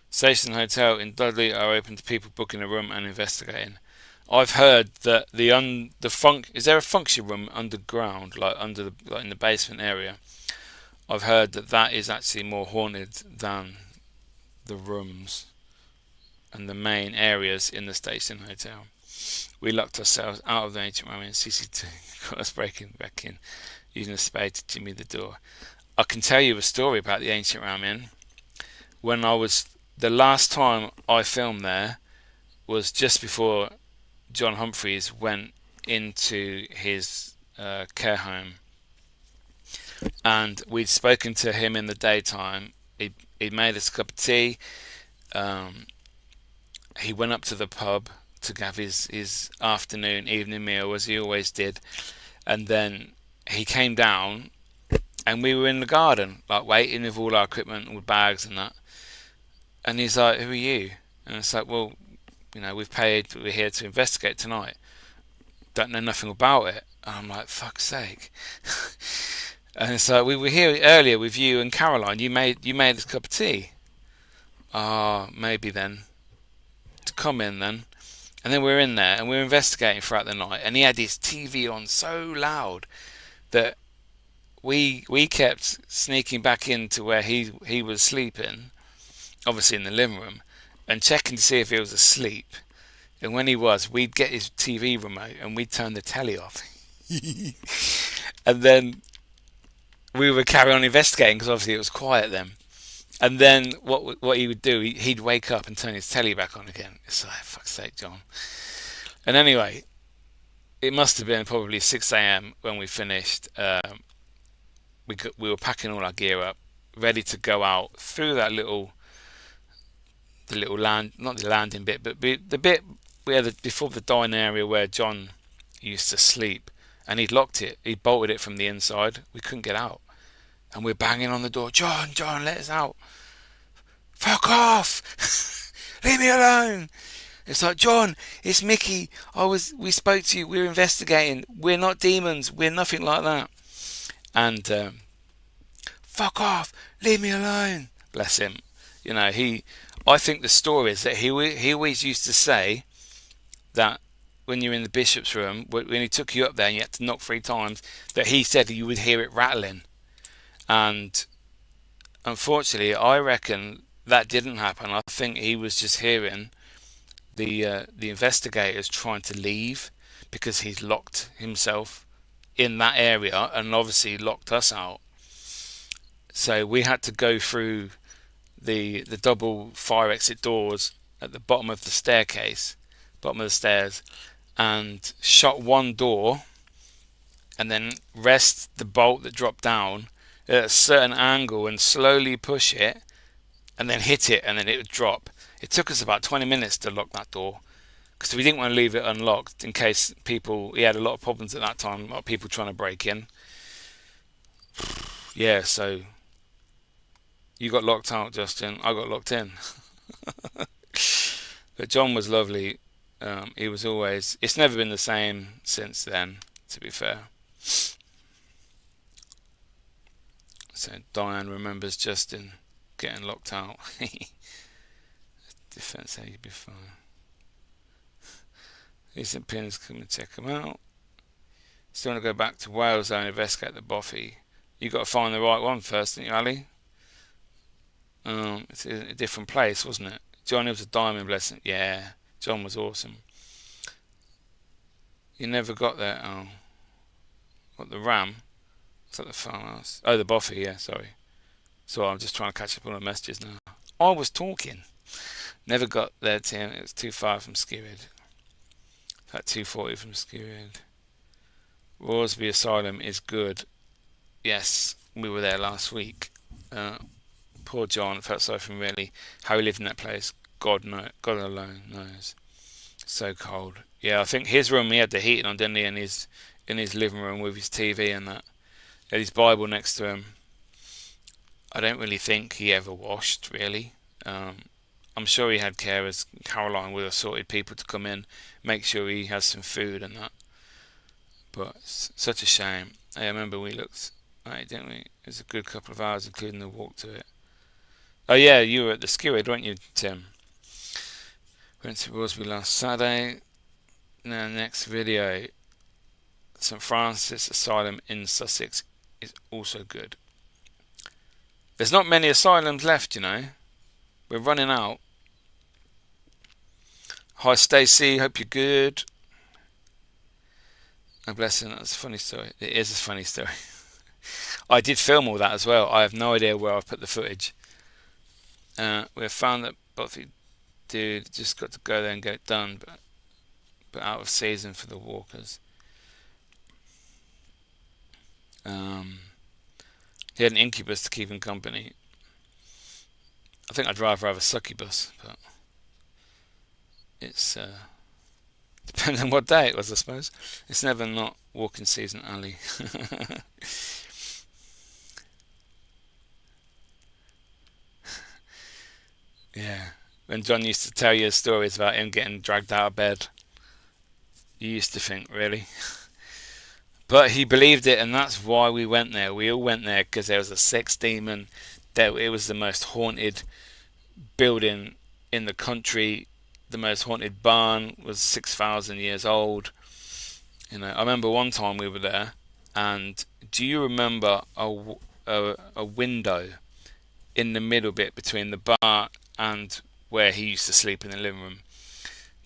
Station Hotel in Dudley are open to people booking a room and investigating. I've heard that is there a function room underground, like in the basement area? I've heard that is actually more haunted than the rooms and the main areas in the Station Hotel. We locked ourselves out of the ancient Roman CC2, got us breaking back in, using a spade to jimmy the door. I can tell you a story about the ancient Roman. The last time I filmed there was just before John Humphreys went into his care home, and we'd spoken to him in the daytime. He made us a cup of tea. He went up to the pub to have his evening meal, as he always did, and then he came down, and we were in the garden, like waiting with all our equipment, with bags and that. And he's like, "Who are you?" And it's like, "Well, we've paid. We're here to investigate tonight. Don't know nothing about it." And I'm like, "Fuck's sake!" And it's like, "We were here earlier with you and Caroline. You made us a cup of tea." Maybe then. To come in then. And then we were in there and we were investigating throughout the night. And he had his TV on so loud that we kept sneaking back into where he was sleeping, obviously in the living room, and checking to see if he was asleep. And when he was, we'd get his TV remote and we'd turn the telly off. And then we would carry on investigating, because obviously it was quiet then. And then what he would do, he'd wake up and turn his telly back on again. It's like, fuck's sake, John. And anyway, it must have been probably 6 a.m. when we finished. We were packing all our gear up, ready to go out through that the little land, not the landing bit, but the bit where before the dining area where John used to sleep, and he'd locked it. He bolted it from the inside. We couldn't get out, and we're banging on the door. John, let us out! Fuck off! Leave me alone! It's like, John, it's Mickey. We spoke to you. We're investigating. We're not demons. We're nothing like that. And fuck off. Leave me alone. Bless him. You know, I think the story is that he always used to say that when you're in the bishop's room, when he took you up there and you had to knock 3 times, that he said you would hear it rattling. And unfortunately, I reckon that didn't happen. I think he was just hearing the investigators trying to leave because he's locked himself in that area and obviously locked us out. So we had to go through the double fire exit doors at the bottom of the staircase, bottom of the stairs, and shut one door and then rest the bolt that dropped down at a certain angle and slowly push it and then hit it and then it would drop. It took us about 20 minutes to lock that door because we didn't want to leave it unlocked in case he had a lot of problems at that time, a lot of people trying to break in. Yeah, so you got locked out, Justin. I got locked in. But John was lovely. He was always... It's never been the same since then, to be fair. So Diane remembers Justin getting locked out. Defense say you'd be fine. Recent pins, come and check them out. Still want to go back to Wales though and investigate the Boffy. You got to find the right one first, didn't you, Ali? It's a different place, wasn't it? Johnny was a diamond blessing. Yeah, John was awesome. You never got there. Oh, what, the Ram? Is that the farmhouse? Oh, the Boffy. Yeah, sorry. So I'm just trying to catch up on the messages now. I was talking. Never got there, Tim. It was too far from Skirrid. About 240 from Skirrid. Roresby Asylum is good. Yes, we were there last week. Poor John, felt sorry for him really. How he lived in that place, God alone knows. So cold. Yeah, I think his room, he had the heating on, didn't he, in his living room with his TV and that. He had his Bible next to him. I don't really think he ever washed, really. I'm sure he had carers. Caroline would have sorted people to come in, make sure he has some food and that. But it's such a shame. I remember we looked at it, didn't we? It was a good couple of hours, including the walk to it. Oh yeah, you were at the Skirrid, weren't you, Tim? Went to Roresby last Saturday. Now, next video, St Francis Asylum in Sussex is also good. There's not many asylums left, you know. We're running out. Hi Stacey, hope you're good. Oh, bless him, that's a funny story. It is a funny story. I did film all that as well. I have no idea where I've put the footage. We have found that Buffy dude just got to go there and get it done, but out of season for the walkers. He had an incubus to keep him company. I think I'd rather have a succubus, but it's depends on what day it was, I suppose. It's never not walking season, Ali. Yeah, when John used to tell you stories about him getting dragged out of bed, you used to think, really? But he believed it, and that's why we went there. We all went there because there was a sex demon. It was the most haunted building in the country. The most haunted barn was 6,000 years old. You know, I remember one time we were there, and do you remember a window in the middle bit between the bar and where he used to sleep in the living room?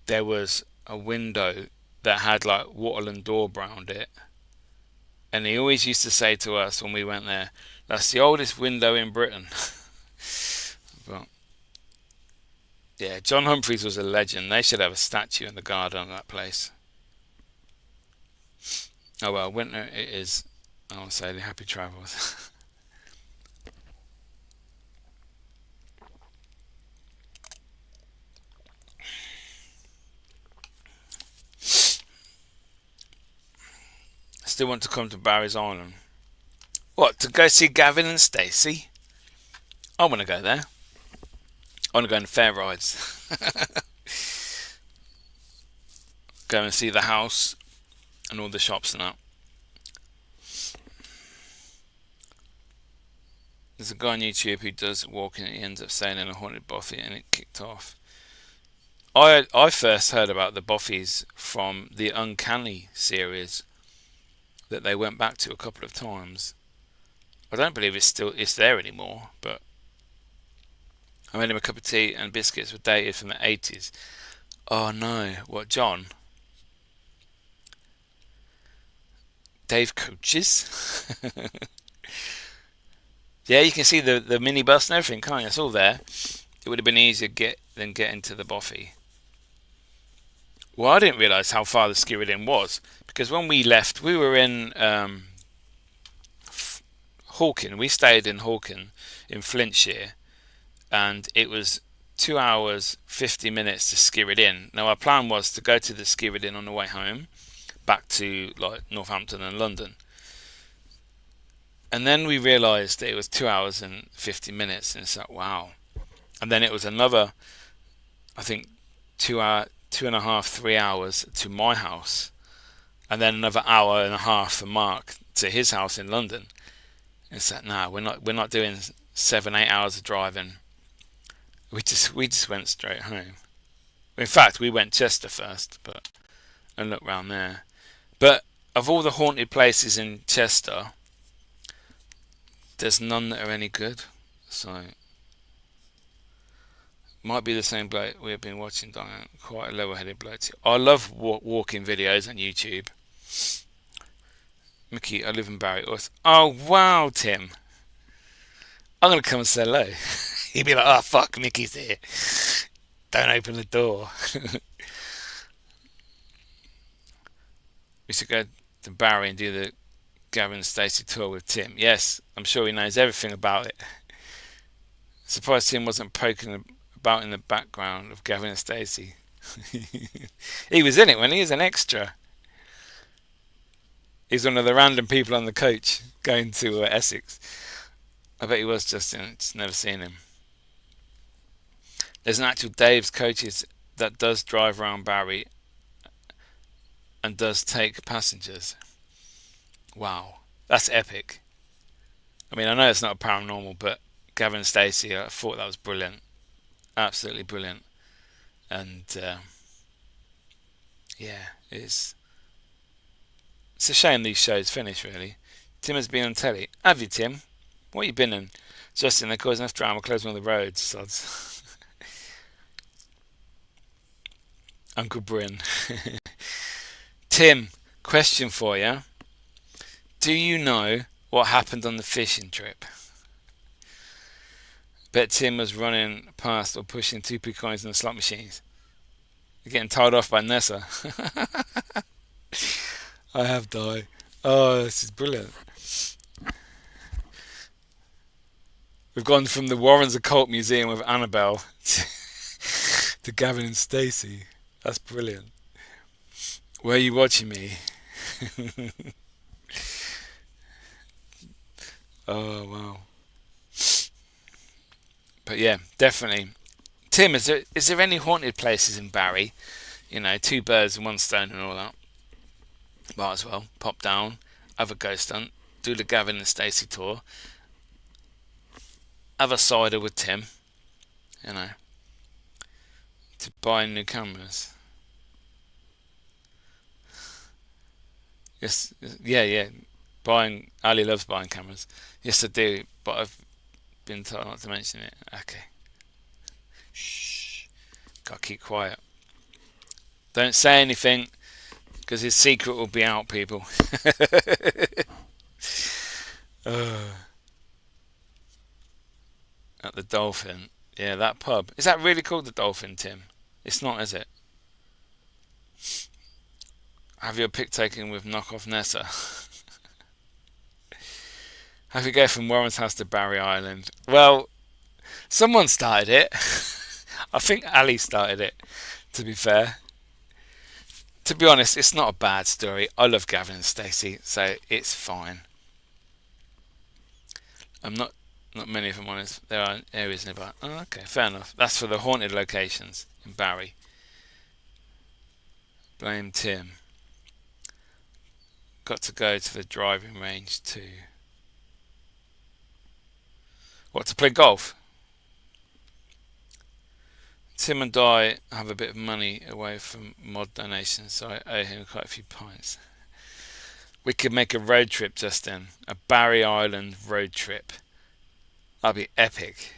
There was a window that had like wattle and daub around it, and he always used to say to us when we went there, that's the oldest window in Britain. But yeah, John Humphreys was a legend. They should have a statue in the garden of that place. Oh well, winter it is. I will say the happy travels. Still want to come to Barry's Island. What, to go see Gavin and Stacey? I want to go there. I want to go on fair rides. go and see the house and all the shops and that. There's a guy on YouTube who does walking and he ends up staying in a haunted bothy and it kicked off. I first heard about the bothies from the Uncanny series that they went back to a couple of times. I don't believe it's there anymore, but I made him a cup of tea and biscuits were dated from the 80s. Oh no, what, John? Dave Coaches? Yeah, you can see the minibus and everything, can't you? It's all there. It would have been easier than getting to the bothy. Well, I didn't realise how far the Skirridin was, because when we left, we were in Hawkin. We stayed in Hawkin in Flintshire, and it was 2 hours 50 minutes to Skirridin. Now our plan was to go to the Skirridin on the way home, back to like Northampton and London. And then we realised that it was 2 hours and 50 minutes, and it's like, wow. And then it was another, I think, 2.5, 3 hours to my house, and then another hour and a half for Mark to his house in London. And it's like, nah, we're not doing 7-8 hours of driving. We just went straight home. In fact, we went Chester first, and looked round there. But of all the haunted places in Chester, there's none that are any good. So might be the same bloke we've been watching, Diane. Quite a level-headed bloke too. I love walking videos on YouTube. Mickey, I live in Barry. Oh wow, Tim. I'm gonna come and say hello. He'd be like, oh fuck, Mickey's here. Don't open the door. We should go to Barry and do the Gavin and Stacey tour with Tim. Yes, I'm sure he knows everything about it. Surprised Tim wasn't poking about in the background of Gavin and Stacey. He was in it when he was an extra. He's one of the random people on the coach going to Essex. I bet he was just in it, just never seen him. There's an actual Dave's Coaches that does drive around Barry and does take passengers. Wow, that's epic. I mean, I know it's not a paranormal, but Gavin and Stacey, I thought that was brilliant. Absolutely brilliant. And yeah, it's a shame these shows finish, really. Tim has been on telly. Have you, Tim? What you been in? Justin, they're causing enough drama, closing all the roads, sods. Uncle Bryn. Tim, question for you. Do you know what happened on the fishing trip? Bet Tim was running past or pushing 2p coins in the slot machines. You're getting tied off by Nessa. I have died. Oh, this is brilliant. We've gone from the Warren's Occult Museum with Annabelle to Gavin and Stacey. That's brilliant. Where are you watching me? Oh, wow. But yeah, definitely. Tim, is there any haunted places in Barry? You know, 2 birds and 1 stone and all that. Might as well pop down, have a ghost hunt, do the Gavin and Stacey tour, have a cider with Tim, you know, to buy new cameras. Yes, yeah. Ali loves buying cameras. Yes, I do, but I've been told not to mention it. Okay. Shh. Gotta keep quiet. Don't say anything, because his secret will be out, people. At the Dolphin. Yeah, that pub. Is that really called the Dolphin, Tim? It's not, is it? Have your pick taken with knockoff Nessa? Have you go from Warren's house to Barry Island? Well, someone started it. I think Ali started it, to be fair. To be honest, it's not a bad story. I love Gavin and Stacey, so it's fine. I'm not many of them honest. There are areas nearby. Oh, okay, fair enough. That's for the haunted locations in Barry. Blame Tim. Got to go to the driving range too. What, to play golf? Tim and I have a bit of money away from mod donations, so I owe him quite a few pints. We could make a road trip, Justin. A Barry Island road trip. That'd be epic.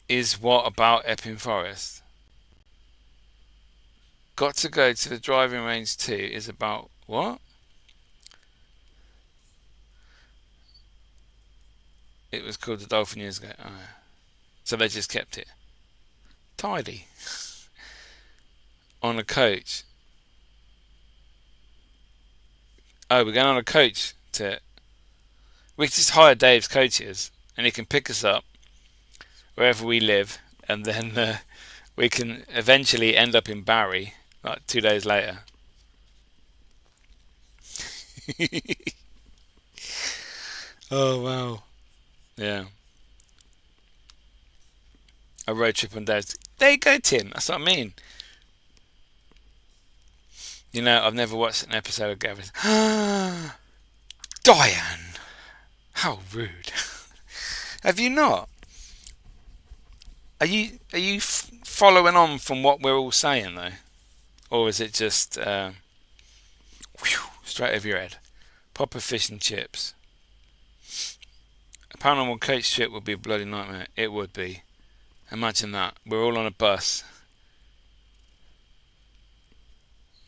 Is what about Epping Forest? Got to go to the driving range too is about what? It was called the Dolphin years ago. Oh. So they just kept it. Tidy. On a coach. Oh, we're going on a coach to... We just hire Dave's coaches and he can pick us up wherever we live, and then we can eventually end up in Barry like 2 days later. Oh wow. Yeah. A road trip on Dave's. There you go, Tim. That's what I mean. You know, I've never watched an episode of Gavin's. Diane! How rude. Have you not? Are you following on from what we're all saying though, or is it just straight over your head? Proper fish and chips. A paranormal coach trip would be a bloody nightmare. It would be. Imagine that. We're all on a bus.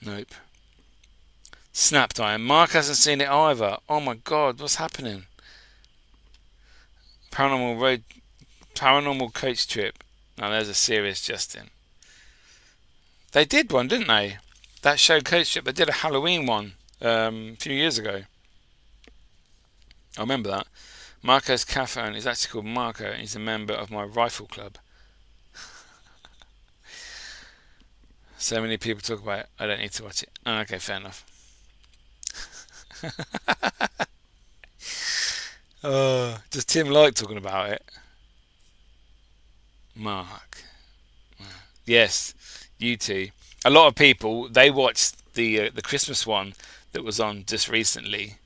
Nope. Snap time. Mark hasn't seen it either. Oh my god, what's happening? Paranormal coach trip. Now there's a serious Justin. They did one, didn't they? That show Coach Trip. They did a Halloween one a few years ago. I remember that. Marco's cafe owner is actually called Marco, and he's a member of my rifle club. So many people talk about it. I don't need to watch it. Oh, okay, fair enough. Does Tim like talking about it? Mark. Yes, you two. A lot of people, they watched the Christmas one that was on just recently,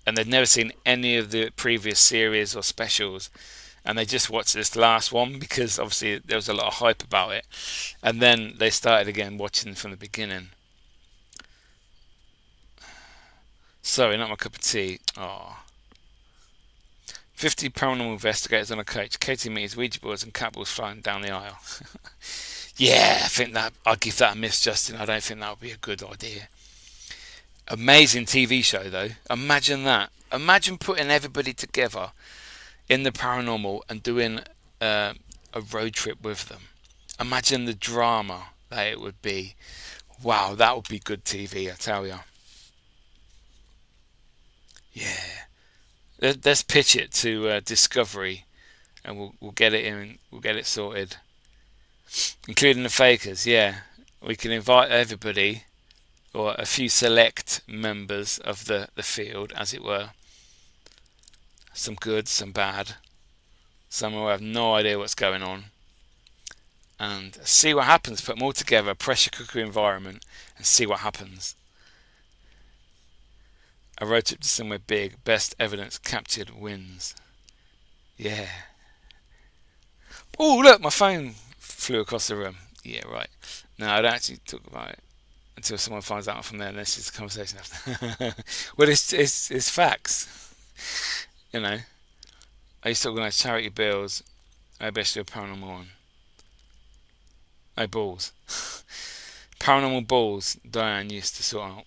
and they'd never seen any of the previous series or specials, and they just watched this last one because obviously there was a lot of hype about it, and then they started again watching from the beginning. Sorry, not my cup of tea. Oh. 50 paranormal investigators on a coach. Katie meets Ouija boards and cat balls flying down the aisle. Yeah, I think that I'd give that a miss, Justin. I don't think that would be a good idea. Amazing TV show though. Imagine that. Imagine putting everybody together in the paranormal and doing a road trip with them. Imagine the drama that it would be. Wow, that would be good TV, I tell you. Yeah. Let's pitch it to Discovery, and we'll get it in. We'll get it sorted, including the fakers. Yeah, we can invite everybody, or a few select members of the field, as it were. Some good, some bad, some who have no idea what's going on, and see what happens. Put them all together, a pressure cooker environment, and see what happens. A road trip to somewhere big. Best evidence captured wins. Yeah. Oh, look, my phone flew across the room. Yeah, right. No, I don't actually talk about it until someone finds out from there. This is a conversation after. Well, it's facts. You know. I used to organise charity bills. I best do a paranormal one. Oh, balls. Paranormal balls Diane used to sort out.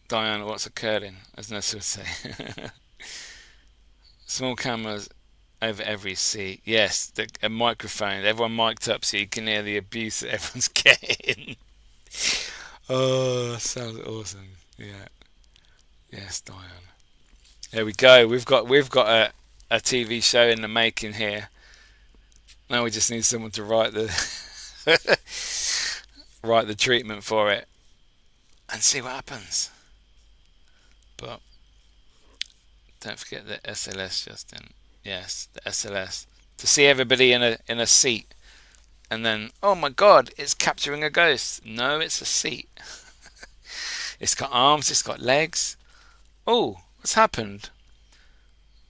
Diana, what's occurring? As Nessa would say. Small cameras over every seat. Yes, a microphone. Everyone mic'd up so you can hear the abuse that everyone's getting. Oh, sounds awesome. Yeah. Yes, Diane. There we go. We've got a TV show in the making here. Now we just need someone to write the write the treatment for it and see what happens. But don't forget the SLS, Justin. Yes, the SLS. To see everybody in a seat, and then, oh my God, it's capturing a ghost. No, it's a seat. It's got arms, it's got legs. Oh, what's happened?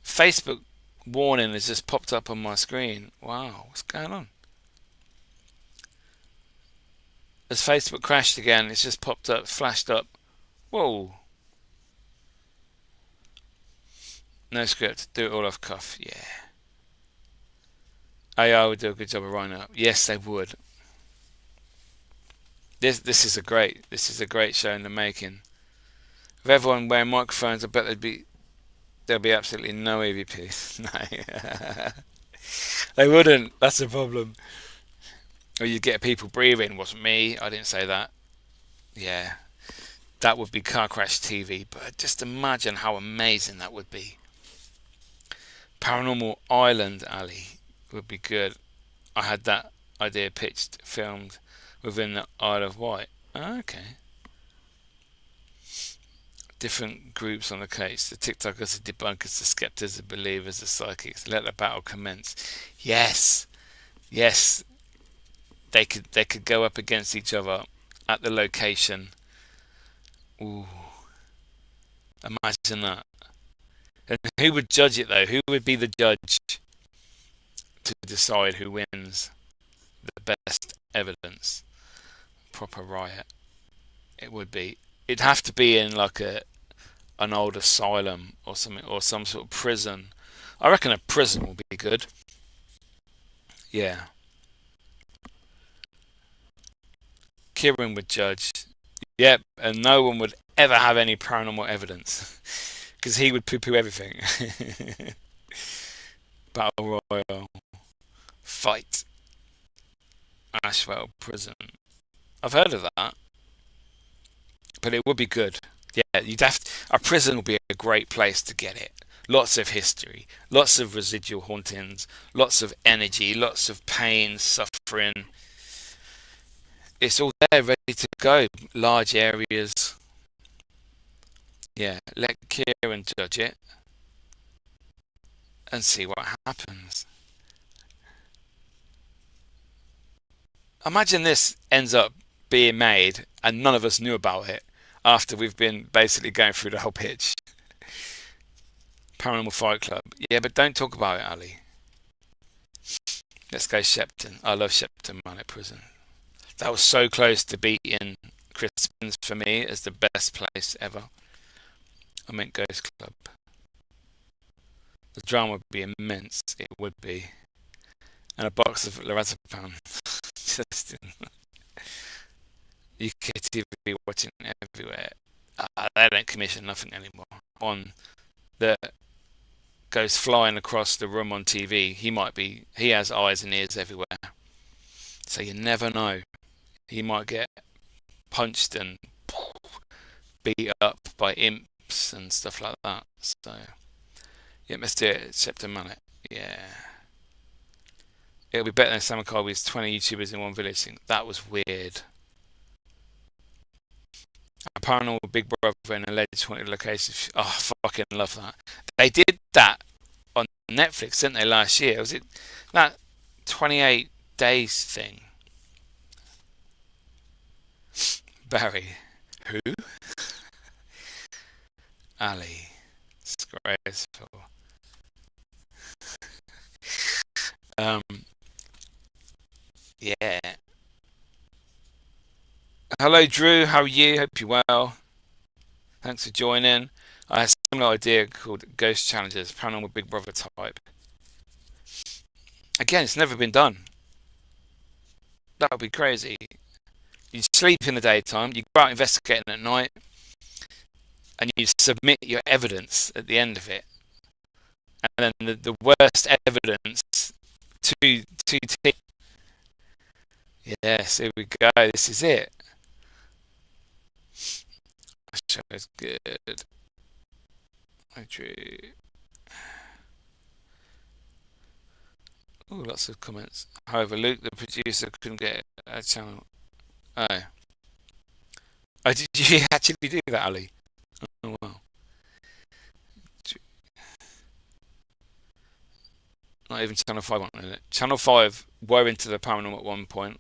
Facebook warning has just popped up on my screen. Wow, what's going on? As Facebook crashed again, it's just popped up, flashed up. Whoa. No script, do it all off cuff. Yeah. AI would do a good job of writing it up. Yes, they would. This is a great show in the making. With everyone wearing microphones, I bet there'll be absolutely no EVPs. No. They wouldn't. That's the problem. Or you'd get people breathing. Wasn't me. I didn't say that. Yeah. That would be car crash TV. But just imagine how amazing that would be. Paranormal Island Alley would be good. I had that idea pitched, filmed within the Isle of Wight. Okay. Different groups on the case. The TikTokers, the debunkers, the skeptics, the believers, the psychics. Let the battle commence. Yes. Yes. They could go up against each other at the location. Ooh. Imagine that. And who would judge it though? Who would be the judge to decide who wins? The best evidence. Proper riot. It would be. It'd have to be in like an old asylum or something, or some sort of prison. I reckon a prison will be good. Yeah. Kieran would judge. Yep, and no one would ever have any paranormal evidence because he would poo-poo everything. Battle Royale. Fight. Ashwell Prison. I've heard of that, but it would be good. Yeah, a prison would be a great place to get it. Lots of history, lots of residual hauntings, lots of energy, lots of pain, suffering. It's all there, ready to go. Large areas. Yeah, let Kieran judge it and see what happens. Imagine this ends up being made and none of us knew about it after we've been basically going through the whole pitch. Paranormal Fight Club. Yeah, but don't talk about it, Ali. Let's go Shepton. I love Shepton Mallet Prison. That was so close to beating Crispin's for me as the best place ever. I meant Ghost Club. The drama would be immense. It would be. And a box of lorazepam. Just in UK TV watching everywhere. They don't commission nothing anymore. On the goes flying across the room on TV. He has eyes and ears everywhere. So you never know. He might get punched and beat up by imps and stuff like that. So yeah, let's do it. Septum Mallet. Yeah. It'll be better than Sam Colby's 20 YouTubers in one village thing. That was weird. A paranormal Big Brother in a alleged haunted location. Oh, I fucking love that. They did that on Netflix, didn't they, last year? Was it that 28 days thing? Barry. Who? Ali. Disgraceful. Um, yeah. Hello, Drew. How are you? Hope you're well. Thanks for joining. I had a similar idea called Ghost Challenges, Paranormal Big Brother type. Again, it's never been done. That would be crazy. You sleep in the daytime, you go out investigating at night, and you submit your evidence at the end of it. And then the worst evidence to team. Yes, here we go. This is it. That show is good. I drew. Oh, lots of comments. However, Luke, the producer, couldn't get a channel. Oh. Oh, did you actually do that, Ali? Oh, wow. Not even Channel 5 wanted it. Channel 5 were into the paranormal at one point.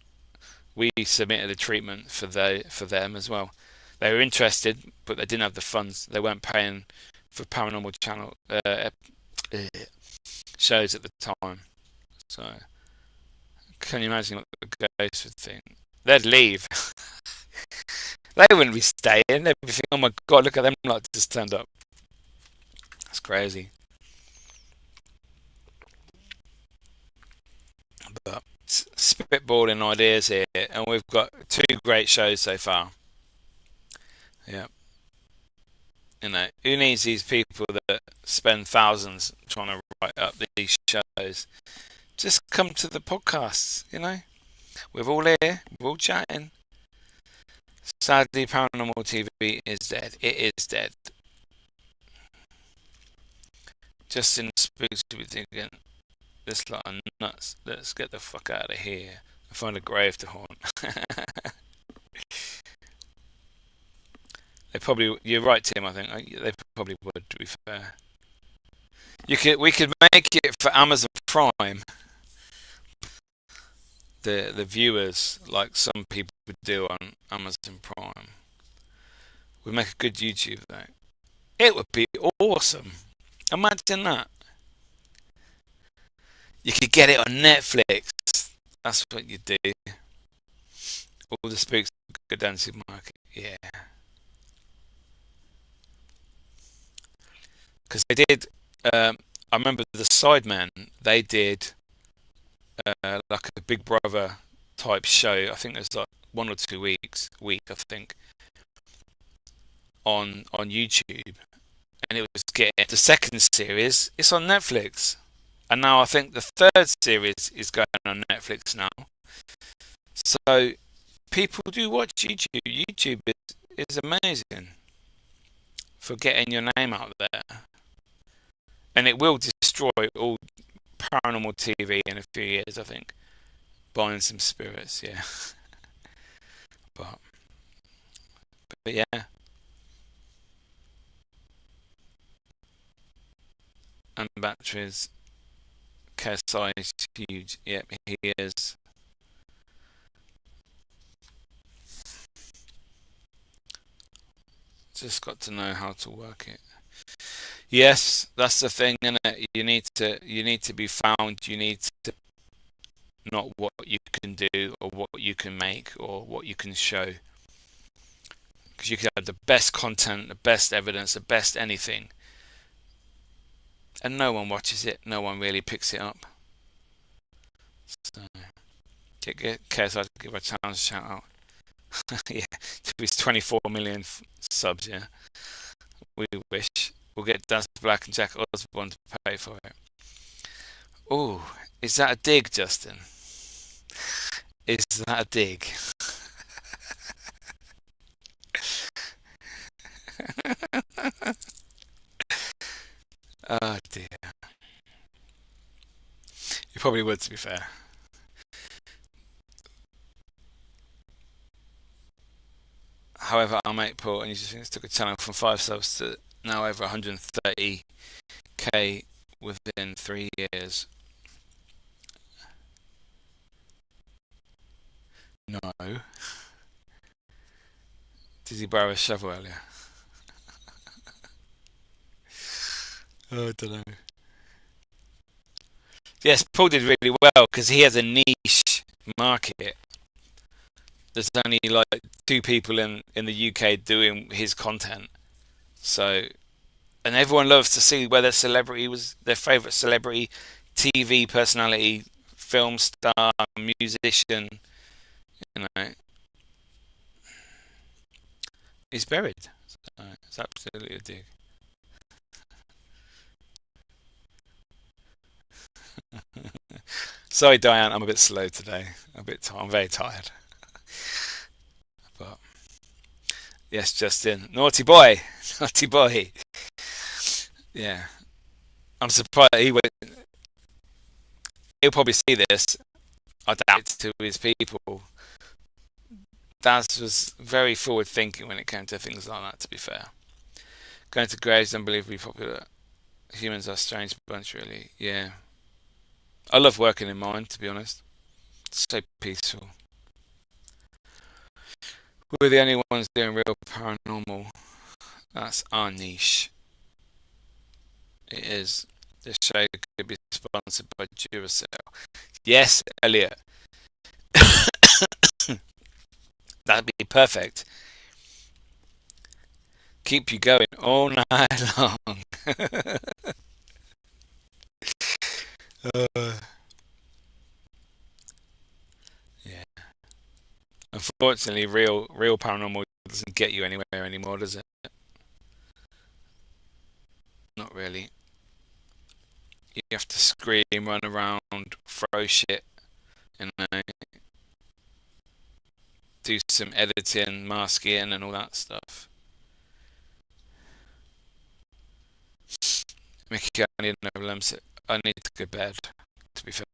We submitted a treatment for them as well. They were interested, but they didn't have the funds. They weren't paying for paranormal channel shows at the time. So, can you imagine what the ghosts would think? They'd leave. They wouldn't be staying. They'd be thinking, "Oh my god, look at them like just turned up." That's crazy. But spitballing ideas here, and we've got two great shows so far. Yeah. Who needs these people that spend thousands trying to write up these shows? Just come to the podcasts. We're all here, we're all chatting. Sadly, paranormal TV is dead. It is dead. Justin Spooks to be thinking, this lot of nuts. Let's get the fuck out of here and find a grave to haunt. You're right, Tim. I think they probably would. To be fair, we could make it for Amazon Prime. The viewers, like some people do on Amazon Prime, would make a good YouTube though. It would be awesome. Imagine that. You could get it on Netflix. That's what you do. All the spooks go down to the supermarket. Yeah. Because they did. I remember the Sidemen. They did like a Big Brother type show. I think there's like 1 or 2 weeks, I think, on YouTube, and it was getting the second series. It's on Netflix, and now I think the third series is going on Netflix now. So people do watch YouTube. YouTube is amazing for getting your name out there, and it will destroy all paranormal TV in a few years, I think. Buying some spirits, yeah. but yeah. And batteries. KSI is huge. Yep, he is. Just got to know how to work it. Yes, that's the thing, innit? You need to be found. You need to not what you can do or what you can make or what you can show. Because you could have the best content, the best evidence, the best anything, and no one watches it. No one really picks it up. So, get KSI to give a challenge shout out. Yeah, to his 24 million subs. Yeah, we wish. We'll get Dance Black and Jack Osborne to pay for it. Oh, is that a dig, Justin? Is that a dig? Oh dear. You probably would, to be fair. However, our mate Paul and just took a channel from 5 subs to now over 130k within 3 years. No. Did he borrow a shovel earlier? Oh, I don't know. Yes, Paul did really well because he has a niche market. There's only like 2 people in the UK doing his content. So, and everyone loves to see where their celebrity was their favourite celebrity, TV personality, film star, musician. You know, he's buried. So it's absolutely a dig. Sorry, Diane, I'm a bit slow today. I'm very tired. But yes, Justin, naughty boy, naughty boy. Yeah, I'm surprised he went. He'll probably see this. I doubt to his people. Daz was very forward thinking when it came to things like that. To be fair, going to graves unbelievably popular. Humans are a strange bunch, really. Yeah. I love working in mine, to be honest. It's so peaceful. We're the only ones doing real paranormal. That's our niche. It is. This show could be sponsored by Duracell. Yes, Elliot. That'd be perfect. Keep you going all night long. uh, yeah. Unfortunately, real paranormal doesn't get you anywhere anymore, does it? Not really. You have to scream, run around, throw shit, and do some editing, masking, and all that stuff. Mickey, I need no limits. I need to go to bed. To be fair,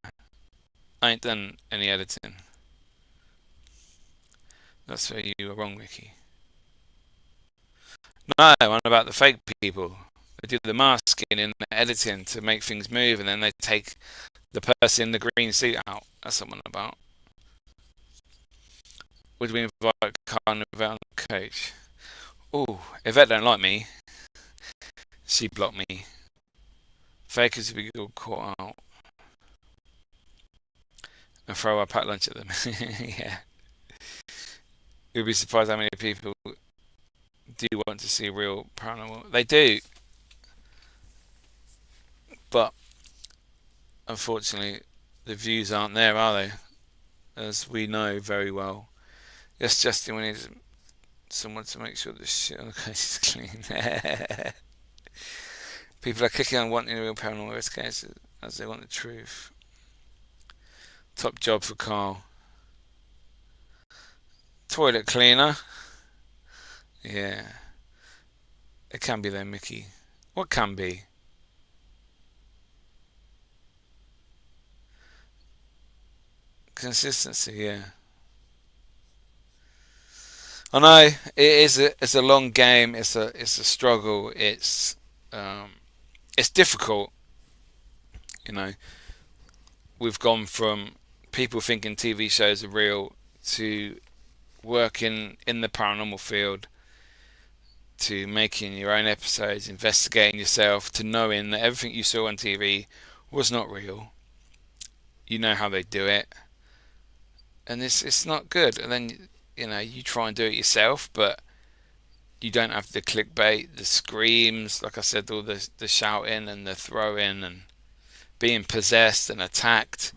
I ain't done any editing. That's where you were wrong, Mickey. No, I'm about the fake people. They do the masking and the editing to make things move, and then they take the person in the green suit out. That's what I'm about. Would we invite Carnival on the coach? Oh, Yvette don't like me. She blocked me. Fakers would be all caught out and throw our packed lunch at them. Yeah. You'd be surprised how many people do want to see real paranormal. They do, but unfortunately, the views aren't there, are they? As we know very well. Yes, Justin, we need someone to make sure the shit on the case is clean. People are clicking on wanting real paranormal investigators as they want the truth. Top job for Carl. Toilet cleaner. Yeah. It can be though, Mickey. What can be? Consistency, yeah. I know it's a long game. It's a struggle. It's difficult. You know, we've gone from people thinking TV shows are real to working in the paranormal field to making your own episodes, investigating yourself, to knowing that everything you saw on TV was not real. You know how they do it, and it's not good. And then you try and do it yourself, but you don't have the clickbait, the screams, like I said, all the shouting and the throwing and being possessed and attacked.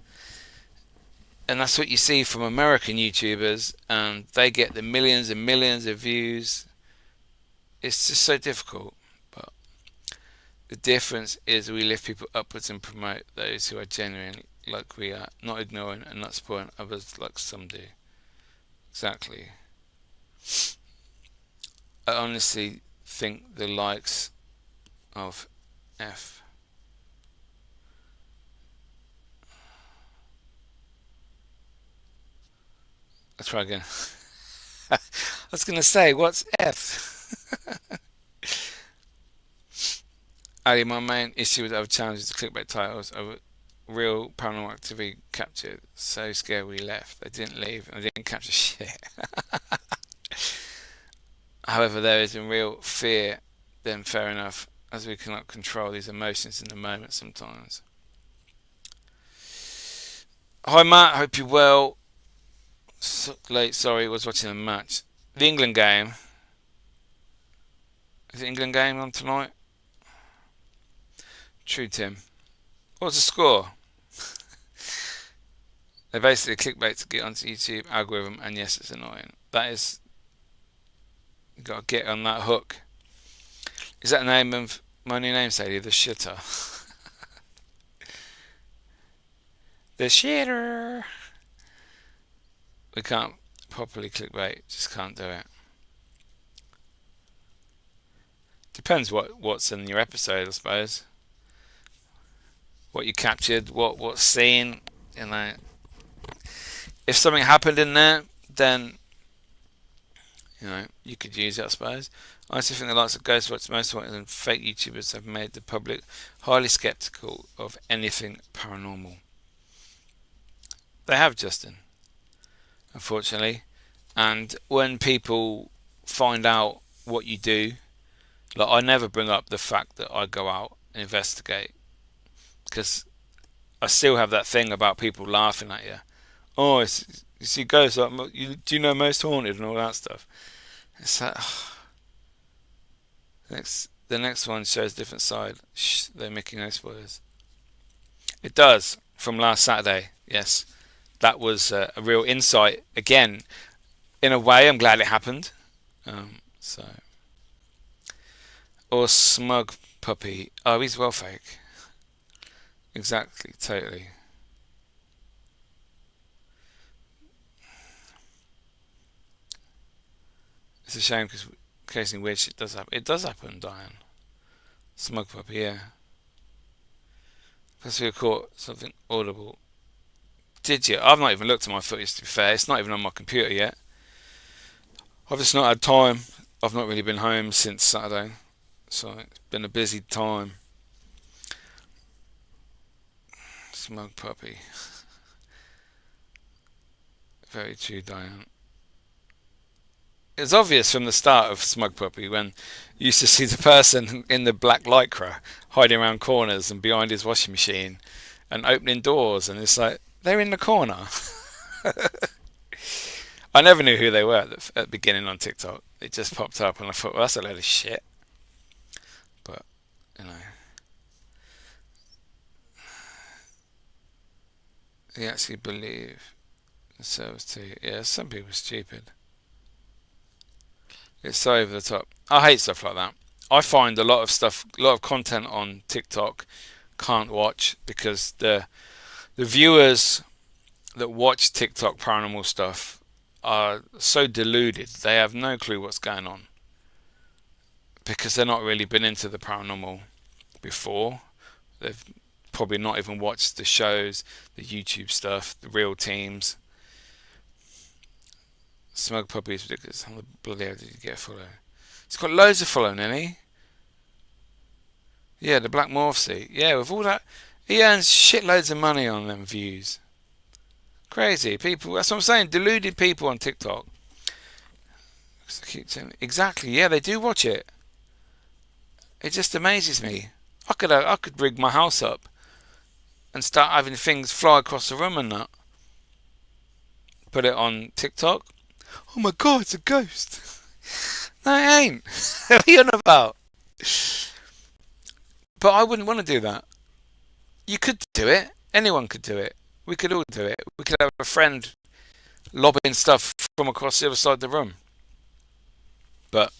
And that's what you see from American YouTubers, and they get the millions and millions of views. It's just so difficult. But the difference is we lift people upwards and promote those who are genuine, like we are, not ignoring and not supporting others like some do. Exactly. I honestly think the likes of F. Let's try again. I was going to say, what's F? Ali, my main issue with other challenges to clickbait titles of real paranormal activity captured. So scared we left. They didn't leave and they didn't capture shit. However, there is a real fear, then fair enough, as we cannot control these emotions in the moment sometimes. Hi Matt, hope you're well. Late, sorry, was watching the match. The England game. Is the England game on tonight? True, Tim. What's the score? They're basically clickbait to get onto YouTube algorithm, and yes, it's annoying. That is, you got to get on that hook. Is that the name of my new namesake, the shitter? The shitter. We can't properly clickbait. Just can't do it. Depends what's in your episode, I suppose. What you captured, what's seen. If something happened in there, then you could use it, I suppose. I also think the likes of Ghostwatch, most wanted, and fake YouTubers have made the public highly skeptical of anything paranormal. They have, Justin, unfortunately. And when people find out what you do, like, I never bring up the fact that I go out and investigate, because I still have that thing about people laughing at you. Oh, you see ghosts, like, do you know Most Haunted and all that stuff? It's like, the next one shows a different side. Shh, they're making no spoilers. It does, from last Saturday, yes. That was a real insight. Again, in a way, I'm glad it happened. So, or Smug Puppy. Oh, he's well fake. Exactly, totally. It's a shame because occasionally weird shit does happen. It does happen, Diane. Smug Puppy, yeah. Plus we caught something audible. Did you? I've not even looked at my footage, to be fair. It's not even on my computer yet. I've just not had time. I've not really been home since Saturday, so it's been a busy time. Smug Puppy. Very true, Diane. It's obvious from the start of Smug Puppy when you used to see the person in the black lycra hiding around corners and behind his washing machine and opening doors, and it's like, they're in the corner. I never knew who they were at the beginning on TikTok. It just popped up and I thought, well, that's a load of shit. But, you know. They actually believe the service too. Yeah, some people are stupid. It's so over the top. I hate stuff like that. I find a lot of content on TikTok can't watch because the viewers that watch TikTok paranormal stuff are so deluded. They have no clue what's going on because they're not really been into the paranormal before. They've probably not even watched the shows, the YouTube stuff, the real teams. Smug Puppy is ridiculous. How the bloody hell did you get a follow? He's got loads of following, hasn't he? Yeah, the Black Morphsy. Yeah, with all that, he earns shitloads of money on them views. Crazy people. That's what I'm saying. Deluded people on TikTok. Exactly. Yeah, they do watch it. It just amazes me. I could rig my house up and start having things fly across the room and that. Put it on TikTok. Oh my god, it's a ghost. No, it ain't. What are you on about? But I wouldn't want to do that. You could do it. Anyone could do it. We could all do it. We could have a friend lobbing stuff from across the other side of the room. But,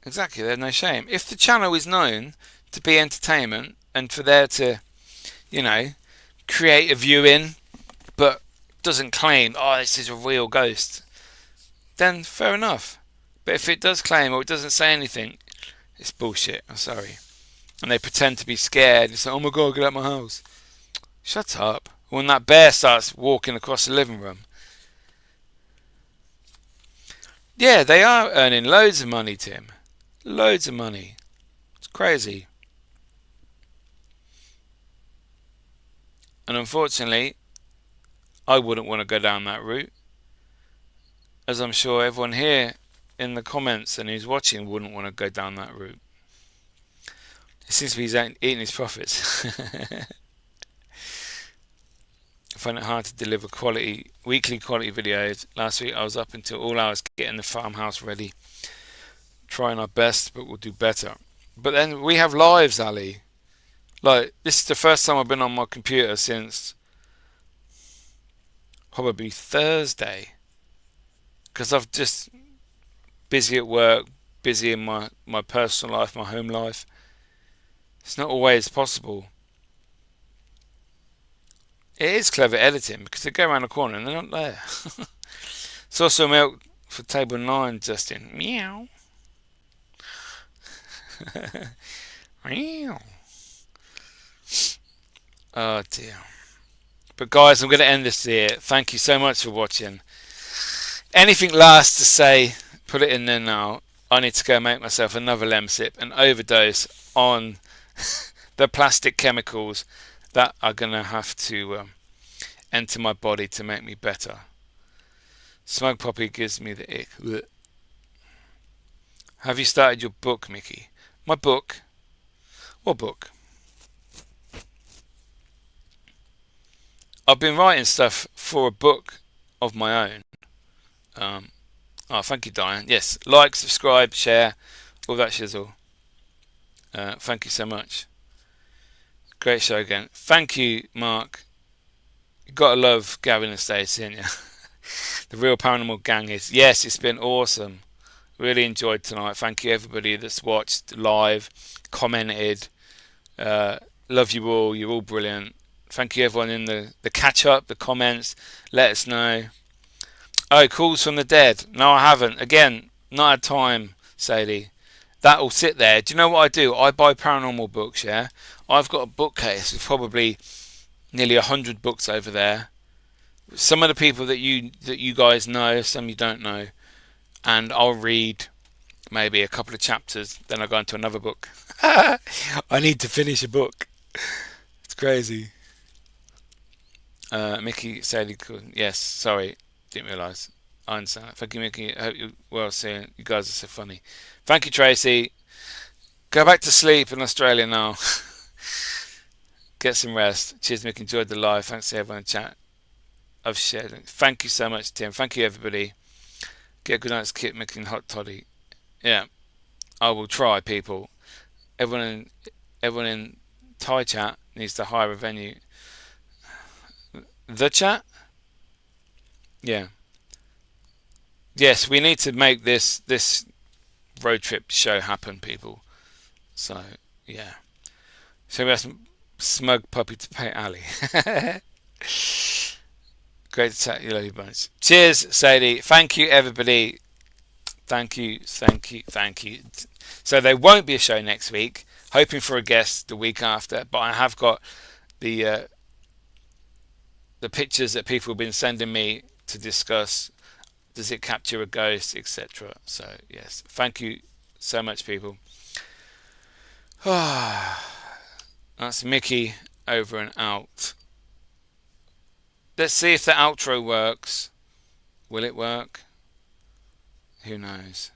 exactly, there's no shame. If the channel is known to be entertainment and for there to, create a viewing, but doesn't claim, oh, this is a real ghost, then fair enough. But if it does claim or it doesn't say anything, it's bullshit. I'm sorry. And they pretend to be scared. It's like, oh my god, get out of my house. Shut up. When that bear starts walking across the living room. Yeah, they are earning loads of money, Tim. Loads of money. It's crazy. And unfortunately, I wouldn't want to go down that route. As I'm sure everyone here in the comments and who's watching wouldn't want to go down that route. It seems to be he's eating his profits. I find it hard to deliver weekly quality videos. Last week I was up until all hours getting the farmhouse ready. Trying our best, but we'll do better. But then we have lives, Ali. Like, this is the first time I've been on my computer since probably Thursday. Because I've just busy at work, busy in my personal life, my home life. It's not always possible. It is clever editing because they go around the corner and they're not there. Saw some milk for table 9, Justin. Meow. Meow. Oh dear. But guys, I'm going to end this here. Thank you so much for watching. Anything last to say, put it in there now. I need to go make myself another lemsip and overdose on the plastic chemicals that are going to have to enter my body to make me better. Smug Poppy gives me the ick. Blech. Have you started your book, Mickey? My book? What book? I've been writing stuff for a book of my own. Thank you, Diane. Yes, like, subscribe, share, all that shizzle. Thank you so much. Great show again. Thank you, Mark. You gotta love Gavin and Stacey, ain't you? The real paranormal gang is. Yes, it's been awesome. Really enjoyed tonight. Thank you everybody that's watched live, commented. Love you all. You're all brilliant. Thank you everyone in the catch up, the comments. Let us know. Oh, calls from the dead. No, I haven't. Again, not had time, Sadie. That'll sit there. Do you know what I do? I buy paranormal books, yeah? I've got a bookcase with probably nearly 100 books over there. Some of the people that you guys know, some you don't know. And I'll read maybe a couple of chapters, then I'll go into another book. I need to finish a book. It's crazy. Mickey Sadie, yes, sorry, didn't realise. I understand. Thank you, Mickey. I hope you're well soon. You guys are so funny. Thank you, Tracy. Go back to sleep in Australia now. Get some rest. Cheers, Mick. Enjoyed the live. Thanks to everyone in chat. I've shared it. Thank you so much, Tim. Thank you, everybody. Get a good night's kit, Mick and Hot Toddy. Yeah, I will try, people. Everyone in Thai chat needs to hire a venue. The chat? Yeah. Yes, we need to make this road trip show happen, people. So, yeah. So we have some Smug Puppy to pay Ali. Great to chat you, lady bones. Cheers, Sadie. Thank you, everybody. Thank you. So there won't be a show next week. Hoping for a guest the week after, but I have got the pictures that people have been sending me to discuss. Does it capture a ghost, etc. So yes, thank you so much, people. That's Mickey over and out. Let's see if the outro works. Will it work? Who knows?